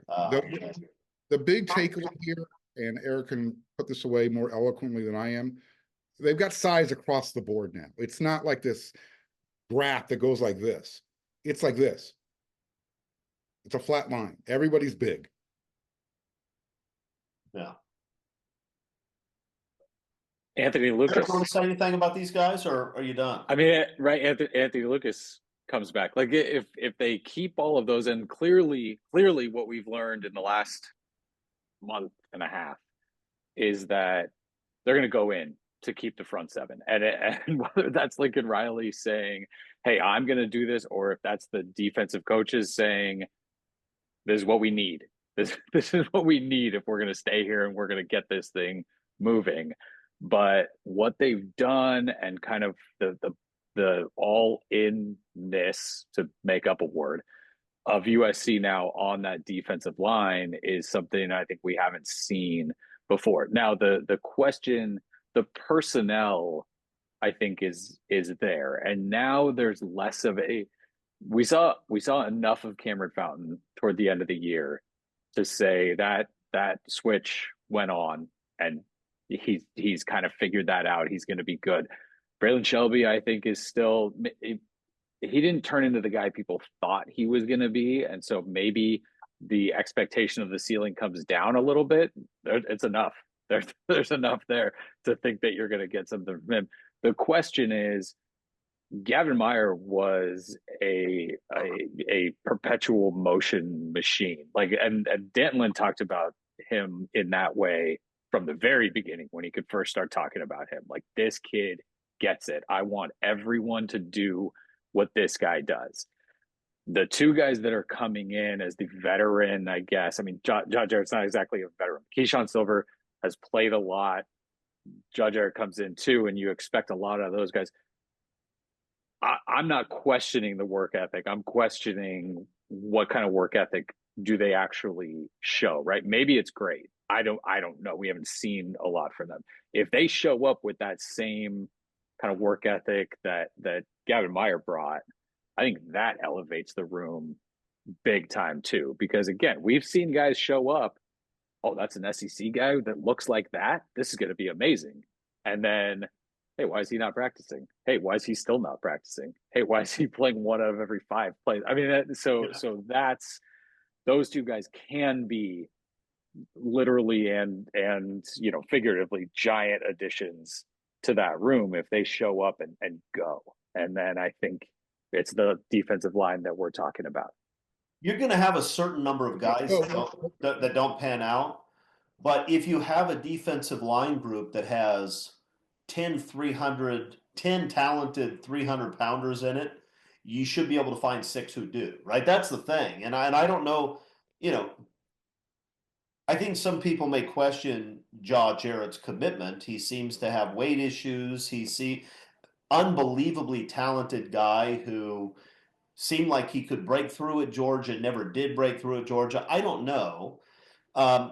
The big takeaway here, and Eric can put this away more eloquently than I am, they've got size across the board now. It's not like this graph that goes like this. It's like this. It's a flat line. Everybody's big. Yeah. Anthony Lucas. Want to say anything about these guys, or are you done? I mean, right? Anthony Lucas comes back. Like, if they keep all of those, and clearly what we've learned in the last month and a half is that they're going to go in to keep the front seven, and whether that's Lincoln Riley saying, "Hey, I'm going to do this," or if that's the defensive coaches saying, "This is what we need. This is what we need if we're going to stay here and we're going to get this thing moving." But what they've done, and kind of the all-in-ness, to make up a word, of USC now on that defensive line is something I think we haven't seen before. Now the question, the personnel, I think is there, and now there's less of a. We saw enough of Cameron Fountain toward the end of the year to say that that switch went on, and he's kind of figured that out. He's going to be good. Braylon Shelby, I think, is still. He didn't turn into the guy people thought he was going to be, and so maybe the expectation of the ceiling comes down a little bit. It's enough. There's enough there to think that you're going to get something from him. The question is, Gavin Meyer was a perpetual motion machine. Like, and Dantlin talked about him in that way from the very beginning when he could first start talking about him. Like, this kid gets it. I want everyone to do what this guy does. The two guys that are coming in as the veteran, I guess. I mean, Josh Jarrett's not exactly a veteran. Keyshawn Silver has played a lot. Josh Jarrett comes in too, and you expect a lot of those guys. I'm not questioning the work ethic. I'm questioning what kind of work ethic do they actually show, right? Maybe it's great. I don't know. We haven't seen a lot from them. If they show up with that same kind of work ethic that Gavin Meyer brought, I think that elevates the room big time too. Because again, we've seen guys show up. Oh, that's an SEC guy that looks like that. This is going to be amazing. And then, hey, why is he not practicing? Hey, why is he still not practicing? Hey, why is he playing 1 out of every 5 plays? I mean, so that's, those two guys can be literally and figuratively giant additions to that room if they show up and go. And then I think it's the defensive line that we're talking about. You're going to have a certain number of guys that don't pan out. But if you have a defensive line group that has 10 talented 300-pounders in it, you should be able to find 6 who do, right? That's the thing. And I don't know, I think some people may question Josh Jarrett's commitment. He seems to have weight issues. Unbelievably talented guy who seemed like he could break through at Georgia, never did break through at Georgia. I don't know. I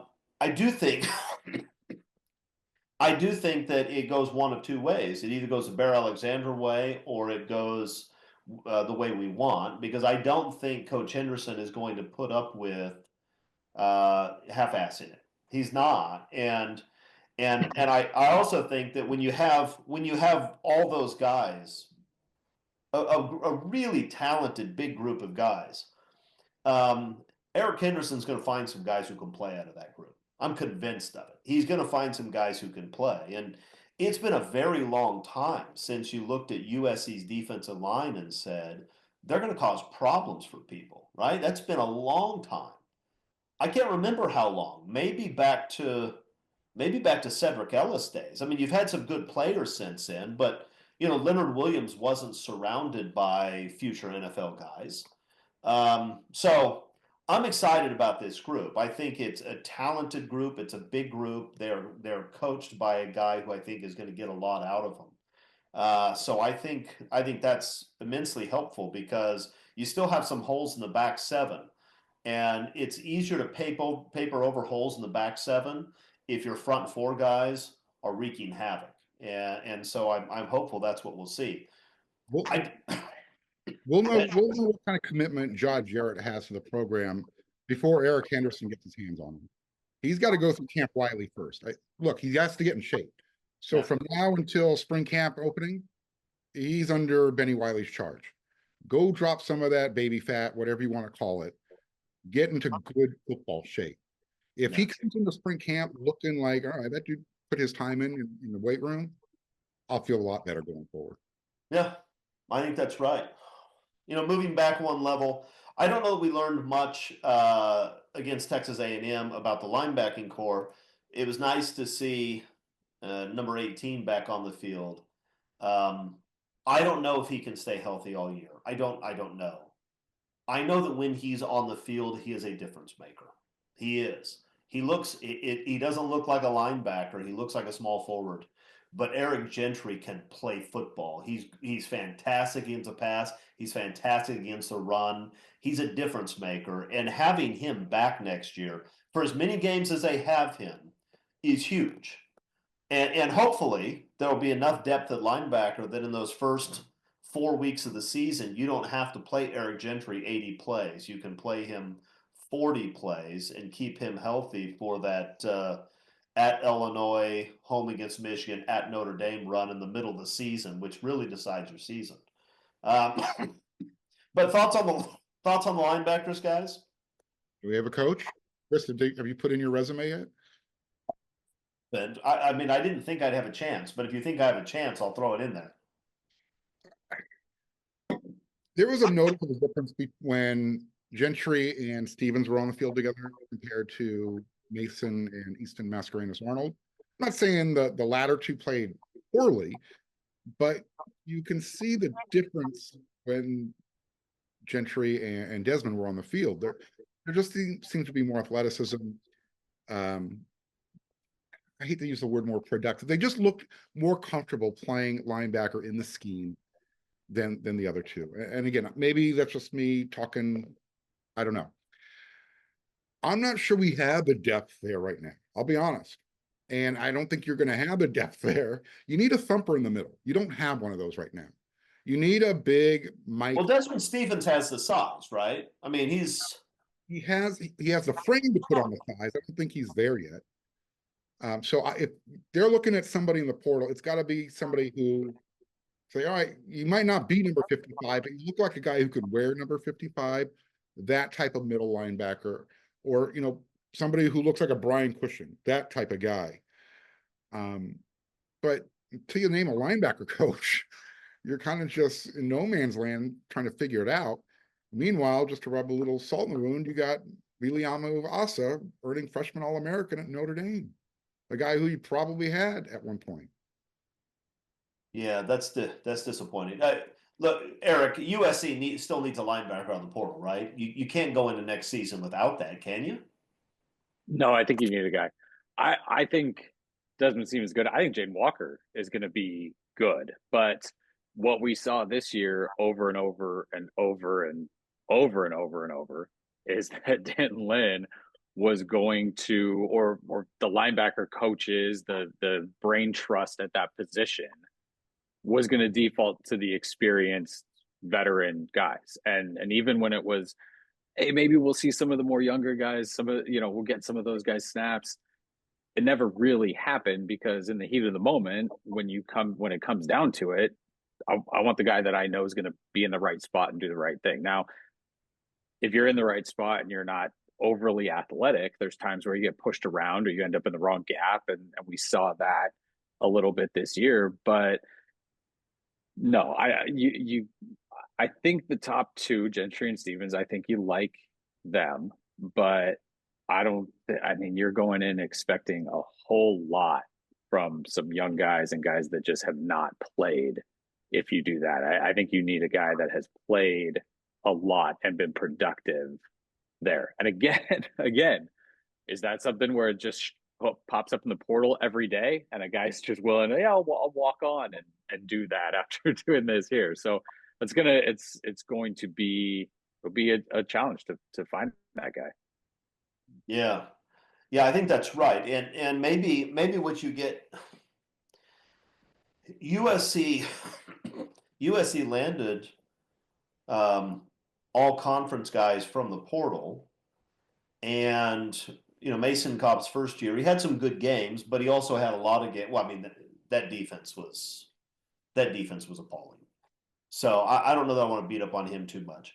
do think that it goes one of two ways. It either goes the Bear Alexander way or it goes the way we want, because I don't think Coach Henderson is going to put up with half-assing it. He's not. And I also think that when you have all those guys, a really talented big group of guys, Eric Henderson's going to find some guys who can play out of that group. I'm convinced of it. He's going to find some guys who can play. And it's been a very long time since you looked at USC's defensive line and said, they're going to cause problems for people, right? That's been a long time. I can't remember how long. Maybe back to Cedric Ellis days. I mean, you've had some good players since then, but Leonard Williams wasn't surrounded by future NFL guys. So I'm excited about this group. I think it's a talented group. It's a big group. They're coached by a guy who I think is going to get a lot out of them. So I think that's immensely helpful because you still have some holes in the back 7, and it's easier to paper over holes in the back 7 if your front 4 guys are wreaking havoc. And so I'm hopeful that's what we'll see. We'll know what kind of commitment Josh Jarrett has to the program before Eric Henderson gets his hands on him. He's got to go through Camp Wiley first. Look, he has to get in shape. So from now until spring camp opening, he's under Benny Wiley's charge. Go drop some of that baby fat, whatever you want to call it. Get into good football shape. If he comes into spring camp looking like, all right, that dude put his time in the weight room, I'll feel a lot better going forward. Yeah, I think that's right. Moving back one level, I don't know that we learned much against Texas A&M about the linebacking core. It was nice to see number 18 back on the field. I don't know if he can stay healthy all year. I don't know. I know that when he's on the field, he is a difference maker. He is. He doesn't look like a linebacker. He looks like a small forward. but Eric Gentry can play football. He's fantastic against the pass. He's fantastic against the run. He's a difference maker, and having him back next year for as many games as they have him is huge. And hopefully there will be enough depth at linebacker that in those first 4 weeks of the season, you don't have to play Eric Gentry 80 plays. You can play him 40 plays and keep him healthy for that at Illinois, home against Michigan, at Notre Dame run in the middle of the season, which really decides your season. But thoughts on the linebackers, guys? Do we have a coach? Chris, have you put in your resume yet? And I mean, I didn't think I'd have a chance, but if you think I have a chance, I'll throw it in there. There was a notable difference when Gentry and Stevens were on the field together compared to Mason and Easton Mascarenas-Arnold. I'm not saying the latter two played poorly, but you can see the difference when Gentry and Desmond were on the field. There just seems to be more athleticism. I hate to use the word more productive. They just looked more comfortable playing linebacker in the scheme than the other two. And again, maybe that's just me talking. I don't know. I'm not sure we have the depth there right now. I'll be honest. And I don't think you're going to have the depth there. You need a thumper in the middle. You don't have one of those right now. You need a big Mike. Well, Desmond Stevens has the size, right? I mean, he has the frame to put on the size. I don't think he's there yet. So if they're looking at somebody in the portal, it's got to be somebody who say, all right, you might not be number 55, but you look like a guy who could wear number 55, that type of middle linebacker, or, somebody who looks like a Brian Cushing, that type of guy. But until you name a linebacker coach, you're kind of just in no man's land trying to figure it out. Meanwhile, just to rub a little salt in the wound, you got Viliamo Asa earning freshman All-American at Notre Dame, a guy who you probably had at one point. Yeah, that's disappointing. Look, Eric, USC still needs a linebacker on the portal, right? You can't go into next season without that, can you? No, I think you need a guy. I think Desmond Stevens is good. I think Jaden Walker is going to be good. But what we saw this year over and over and over and over and over and over is that Denton Lynn was going to, or the linebacker coaches, the brain trust at that position was going to default to the experienced veteran guys. And even when it was, hey, maybe we'll see some of the more younger guys, we'll get some of those guys snaps. It never really happened because in the heat of the moment, when it comes down to it, I want the guy that I know is going to be in the right spot and do the right thing. Now, if you're in the right spot and you're not overly athletic, there's times where you get pushed around or you end up in the wrong gap. And we saw that a little bit this year, but no, I think the top two, Gentry and Stevens, I think you like them, but I mean, you're going in expecting a whole lot from some young guys and guys that just have not played. If you do that, I think you need a guy that has played a lot and been productive there. And again, is that something where it just pops up in the portal every day and a guy's just willing to, I'll walk on and do that after doing this here. So it's going to be a challenge to find that guy. Yeah, I think that's right. And maybe what you get, USC landed all conference guys from the portal, and Mason Cobb's first year, he had some good games, but he also had a lot of games. Well, I mean, that defense was appalling. So I don't know that I want to beat up on him too much.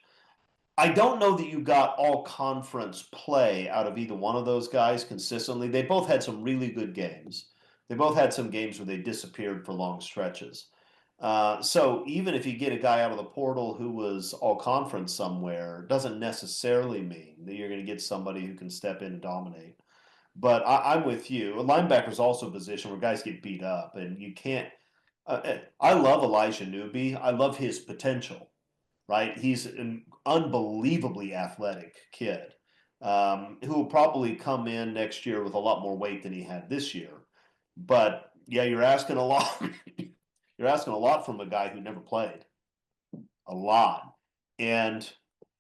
I don't know that you got all conference play out of either one of those guys consistently. They both had some really good games. They both had some games where they disappeared for long stretches. So even if you get a guy out of the portal who was all conference somewhere, doesn't necessarily mean that you're going to get somebody who can step in and dominate. But I'm with you. A linebacker is also a position where guys get beat up, and you can't. I love Elijah Newby. I love his potential. Right, he's an unbelievably athletic kid who will probably come in next year with a lot more weight than he had this year. But Yeah, you're asking a lot. You're asking a lot from a guy who never played. A lot. And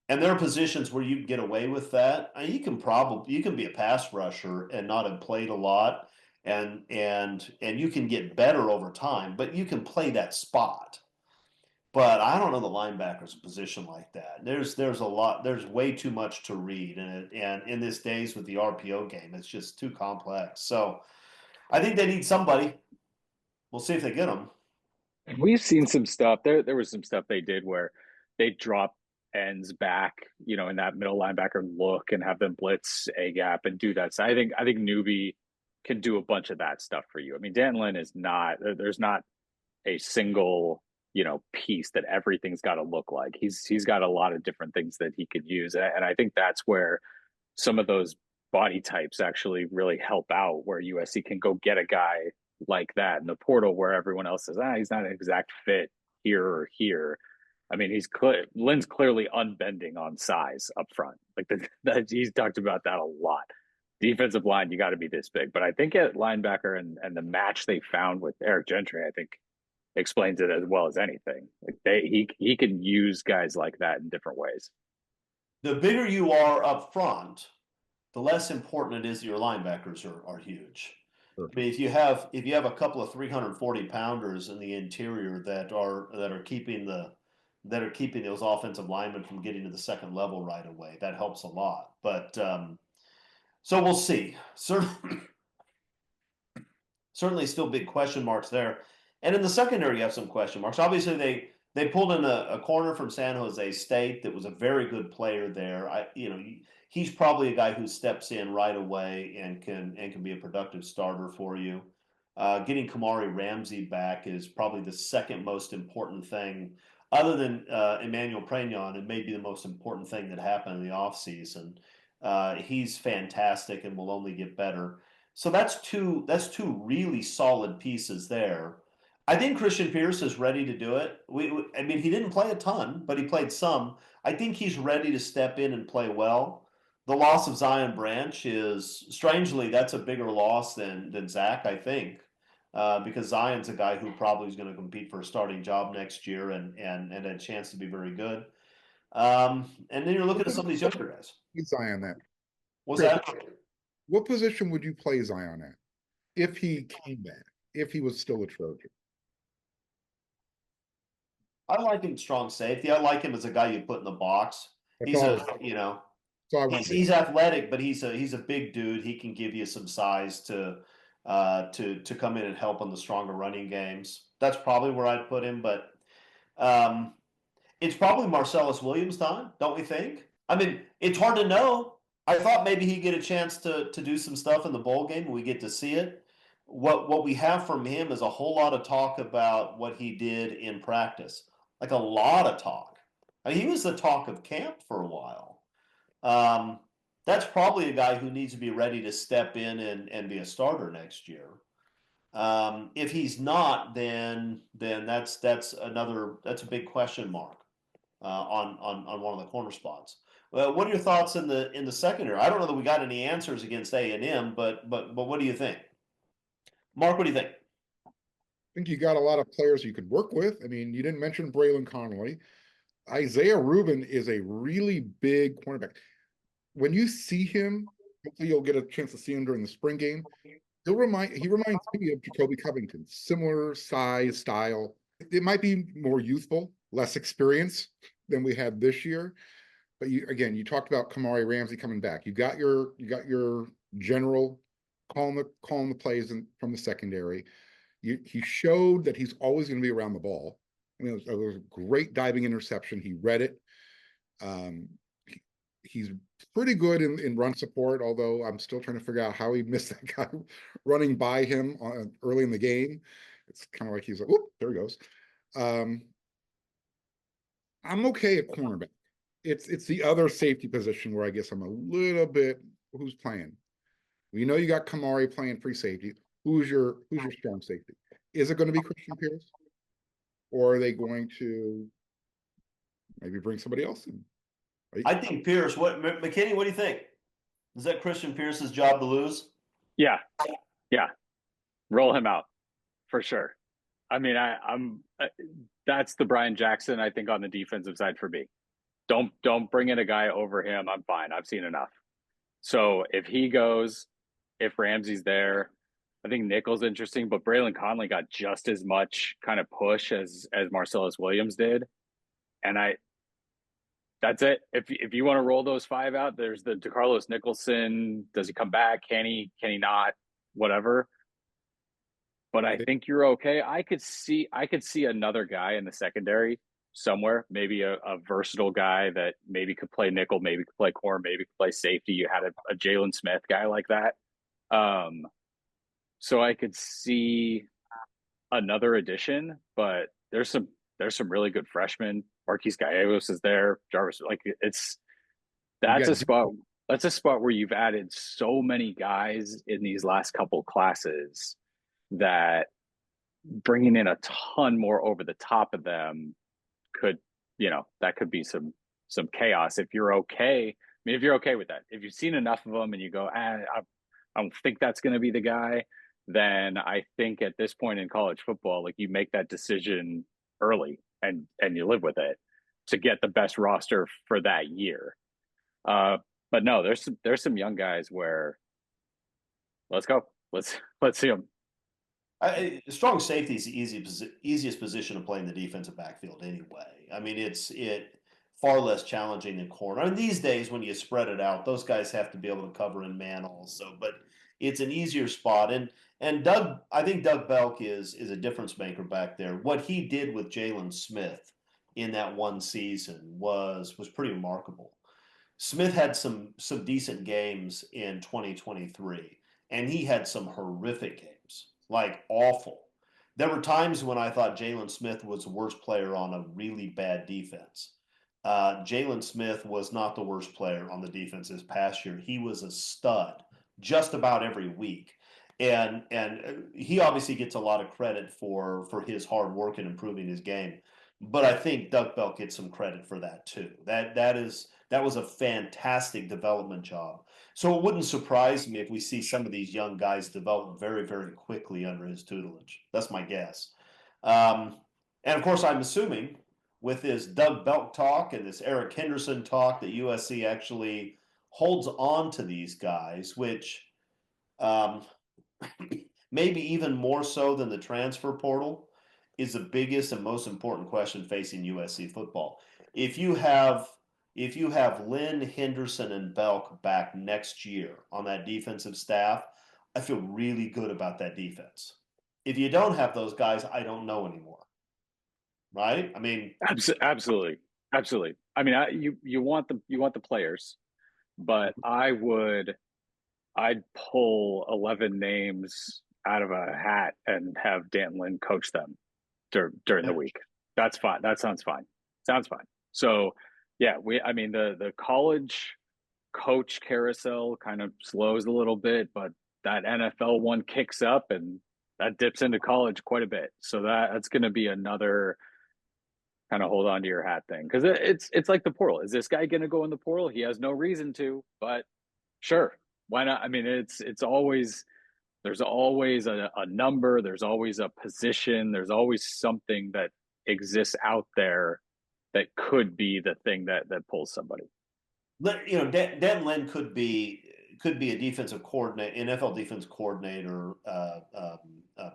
there are positions where you can get away with that. I mean, you can be a pass rusher and not have played a lot, and you can get better over time, but you can play that spot. But I don't know the linebacker's a position like that. There's a lot. There's way too much to read, and in this days with the RPO game, it's just too complex. So I think they need somebody. We'll see if they get them. We've seen some stuff. There was some stuff they did where they drop ends back, you know, in that middle linebacker look and have them blitz A gap and do that. So I think Newbie can do a bunch of that stuff for you. I mean, Dantlin is not. There's not a single, you know, piece that everything's got to look like. He's got a lot of different things that he could use, and I think that's where some of those body types actually really help out. Where USC can go get a guy like that in the portal, where everyone else says, he's not an exact fit here or here. I mean, Lynn's clearly unbending on size up front. Like he's talked about that a lot. Defensive line, you got to be this big. But I think at linebacker and the match they found with Eric Gentry, I think explains it as well as anything. Like he can use guys like that in different ways. The bigger you are up front, the less important it is that your linebackers are huge. Sure. I mean, if you have a couple of 340 pounders in the interior that are keeping those offensive linemen from getting to the second level right away, that helps a lot. But so we'll see. Certainly still big question marks there. And in the secondary, you have some question marks. Obviously, they pulled in a corner from San Jose State that was a very good player there. He's probably a guy who steps in right away and can be a productive starter for you. Getting Kamari Ramsey back is probably the second most important thing, other than Emmanuel Prignon. It may be the most important thing that happened in the offseason. He's fantastic and will only get better. So that's two really solid pieces there. I think Christian Pierce is ready to do it. I mean, he didn't play a ton, but he played some. I think he's ready to step in and play well. The loss of Zion Branch is, strangely, that's a bigger loss than Zach, I think, because Zion's a guy who probably is going to compete for a starting job next year and a chance to be very good. And then you're looking at some of these younger guys. Zion that. What's that? What position would you play Zion at if he came back, if he was still a Trojan? I like him strong safety. I like him as a guy you put in the box. He's he's athletic, but he's a big dude. He can give you some size to come in and help on the stronger running games. That's probably where I'd put him, but it's probably Marcellus Williams' time, don't we think? I mean, it's hard to know. I thought maybe he'd get a chance to do some stuff in the bowl game and we get to see it. What we have from him is a whole lot of talk about what he did in practice. Like a lot of talk. I mean, he was the talk of camp for a while. That's probably a guy who needs to be ready to step in and be a starter next year. If he's not, then that's a big question mark on one of the corner spots. What are your thoughts in the secondary? I don't know that we got any answers against A&M, but what do you think, Mark? What do you think? I think you got a lot of players you could work with. I mean, you didn't mention Braylon Connolly. Isaiah Rubin is a really big cornerback. When you see him, hopefully you'll get a chance to see him during the spring game. He reminds me of Jacoby Covington, similar size, style. It might be more youthful, less experience than we had this year. But you talked about Kamari Ramsey coming back. You got your general calling the plays from the secondary. He showed that he's always going to be around the ball. I mean, it was a great diving interception. He read it. He's pretty good in run support, although I'm still trying to figure out how he missed that guy running by him early in the game. It's kind of like he's like, whoop, there he goes. I'm okay at cornerback. It's the other safety position where I guess I'm a little bit, who's playing? We know you got Kamari playing free safety. Who's your strong safety? Is it going to be Christian Pierce? Or are they going to maybe bring somebody else in? I think Pierce. McKinney, what do you think? Is that Christian Pierce's job to lose? Yeah. Roll him out. for sure. I mean, I'm that's the Brian Jackson, I think, on the defensive side for me. Don't bring in a guy over him. I'm fine. I've seen enough. So if he goes, if Ramsey's there, I think Nickel's interesting, but Braylon Conley got just as much kind of push as Marcellus Williams did. And that's it. If you want to roll those five out, there's the DeCarlos Nicholson. Does he come back? Can he not? Whatever. But I think you're okay. I could see another guy in the secondary somewhere, maybe a versatile guy that maybe could play nickel, maybe could play corner, maybe could play safety. You had a Jalen Smith guy like that. So I could see another addition, but there's some really good freshmen. Marquise Gallegos is there. Jarvis, like that's a spot where you've added so many guys in these last couple classes that bringing in a ton more over the top of them could, that could be some chaos. If you're okay, if you're okay with that, if you've seen enough of them and you go, I don't think that's going to be the guy, then I think at this point in college football, like, you make that decision early and you live with it to get the best roster for that year. But no, there's some young guys where let's go. Let's see them. Strong safety is the easiest position to play in the defensive backfield anyway. I mean, it's far less challenging than corner. And these days, when you spread it out, those guys have to be able to cover in man also. But it's an easier spot. And I think Doug Belk is a difference maker back there. What he did with Jalen Smith in that one season was pretty remarkable. Smith had some decent games in 2023, and he had some horrific games, like awful. There were times when I thought Jalen Smith was the worst player on a really bad defense. Jalen Smith was not the worst player on the defense this past year. He was a stud just about every week. And he obviously gets a lot of credit for his hard work and improving his game. But I think Doug Belk gets some credit for that too. That was a fantastic development job. So it wouldn't surprise me if we see some of these young guys develop very, very quickly under his tutelage. That's my guess. And of course, I'm assuming with this Doug Belk talk and this Eric Henderson talk that USC actually holds on to these guys, which maybe even more so than the transfer portal is the biggest and most important question facing USC football. If you have Lynn, Henderson, and Belk back next year on that defensive staff, I feel really good about that defense. If you don't have those guys, I don't know anymore. Right? I mean, absolutely. I mean, you want the players, but I'd pull 11 names out of a hat and have Dan Lynn coach them during the week. That's fine. That sounds fine. So yeah, the college coach carousel kind of slows a little bit, but that NFL one kicks up and that dips into college quite a bit. So that's going to be another kind of hold on to your hat thing, because it's like the portal. Is this guy going to go in the portal? He has no reason to, but sure, why not? I mean, there's always a number, there's always a position, there's always something that exists out there that could be the thing that pulls somebody. Dan Lynn could be a defensive coordinator, NFL defense coordinator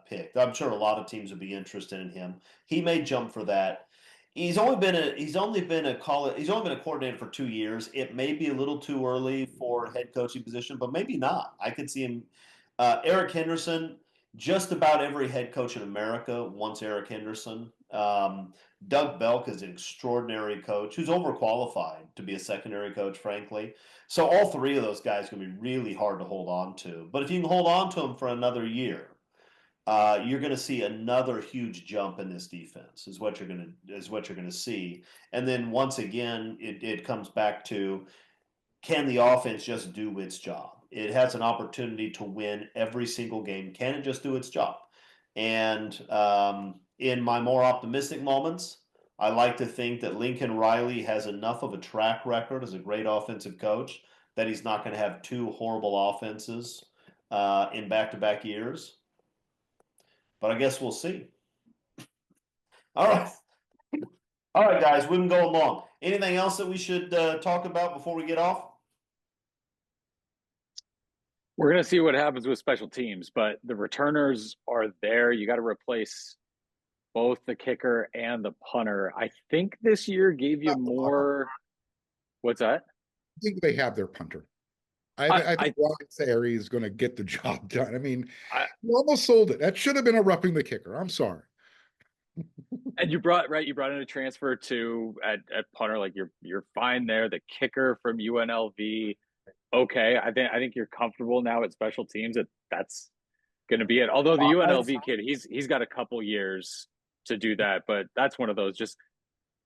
pick. I'm sure a lot of teams would be interested in him. He may jump for that. He's only been a coordinator for 2 years. It may be a little too early for a head coaching position, but maybe not. I could see him. Eric Henderson. Just about every head coach in America wants Eric Henderson. Doug Belk is an extraordinary coach who's overqualified to be a secondary coach, frankly. So all three of those guys are going to be really hard to hold on to. But if you can hold on to them for another year, you're going to see another huge jump in this defense. Is what you're going to see. And then once again, it comes back to, can the offense just do its job? It has an opportunity to win every single game. Can it just do its job? And in my more optimistic moments, I like to think that Lincoln Riley has enough of a track record as a great offensive coach that he's not going to have two horrible offenses in back-to-back years. but I guess we'll see. All right. All right, guys, we can go along. Anything else that we should talk about before we get off? We're going to see what happens with special teams, but the returners are there. You got to replace both the kicker and the punter. I think this year gave you more. What's that? I think they have their punter. I think Ryan Sayre is going to get the job done. I mean, you almost sold it. That should have been a roughing the kicker. I'm sorry. And you brought in a transfer to at punter, like you're fine there. The kicker from UNLV, okay. I think you're comfortable now at special teams that's going to be it. Although the UNLV kid, he's got a couple years to do that, but that's one of those, just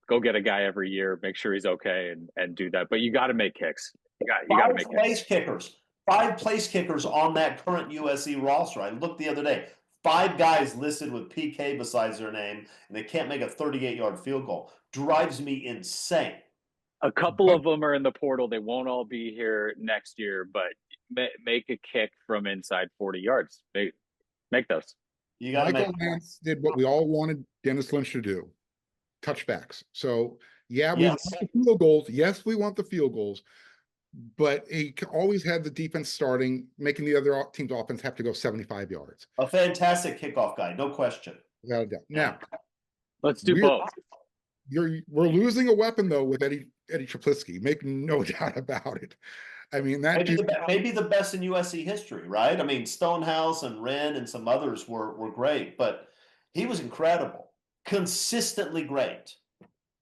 go get a guy every year, make sure he's okay, and do that. But you got to make kicks. You got to make place kickers. 5 place kickers on that current USC roster. I looked the other day. 5 guys listed with PK besides their name, and they can't make a 38-yard field goal. Drives me insane. A couple of them are in the portal. They won't all be here next year, but make a kick from inside 40 yards. Make those. You got to Michael Nance did what we all wanted Dennis Lynch to do. Touchbacks. So, yeah, we want the field goals. Yes, we want the field goals. But he always had the defense starting, making the other team's offense have to go 75 yards. A fantastic kickoff guy, no question. Without a doubt. Now, let's do both. We're losing a weapon, though, with Eddie Traplisky. Make no doubt about it. I mean, that maybe the best in USC history, right? I mean, Stonehouse and Wren and some others were great, but he was incredible. Consistently great.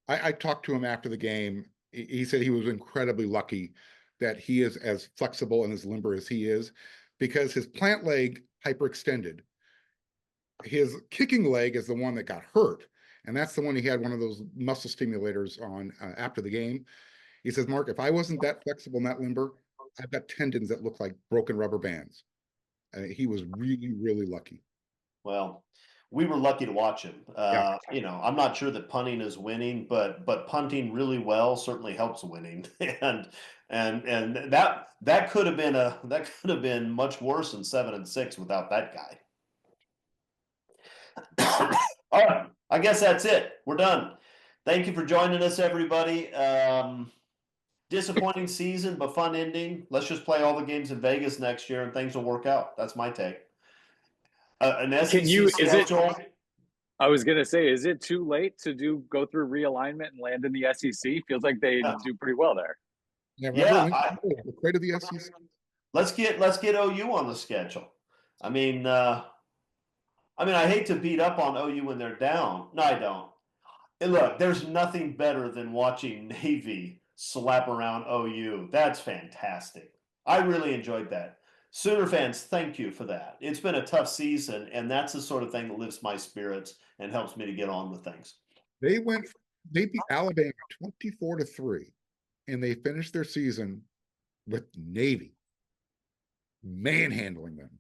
I talked to him after the game. He said he was incredibly lucky that he is as flexible and as limber as he is, because his plant leg hyperextended. His kicking leg is the one that got hurt, and that's the one he had one of those muscle stimulators on after the game. He says, Mark, if I wasn't that flexible and that limber, I've got tendons that look like broken rubber bands. He was really, really lucky. Well, we were lucky to watch him. You know, I'm not sure that punting is winning, but punting really well certainly helps winning. and that could have been much worse than 7-6 without that guy. All right, I guess that's it. We're done. Thank you for joining us, everybody. Disappointing season, but fun ending. Let's just play all the games in Vegas next year, and things will work out. That's my take. An SEC I was gonna say, is it too late to go through realignment and land in the SEC? Feels like they do pretty well there. Afraid of the SEC. Let's get OU on the schedule. I mean, I hate to beat up on OU when they're down. No, I don't. And look, there's nothing better than watching Navy slap around OU. That's fantastic. I really enjoyed that. Sooner fans, thank you for that. It's been a tough season, and that's the sort of thing that lifts my spirits and helps me to get on with things. They beat Alabama 24-3, and they finished their season with Navy manhandling them.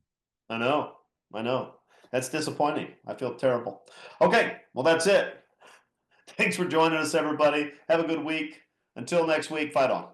I know. That's disappointing. I feel terrible. Okay, well, that's it. Thanks for joining us, everybody. Have a good week. Until next week, fight on.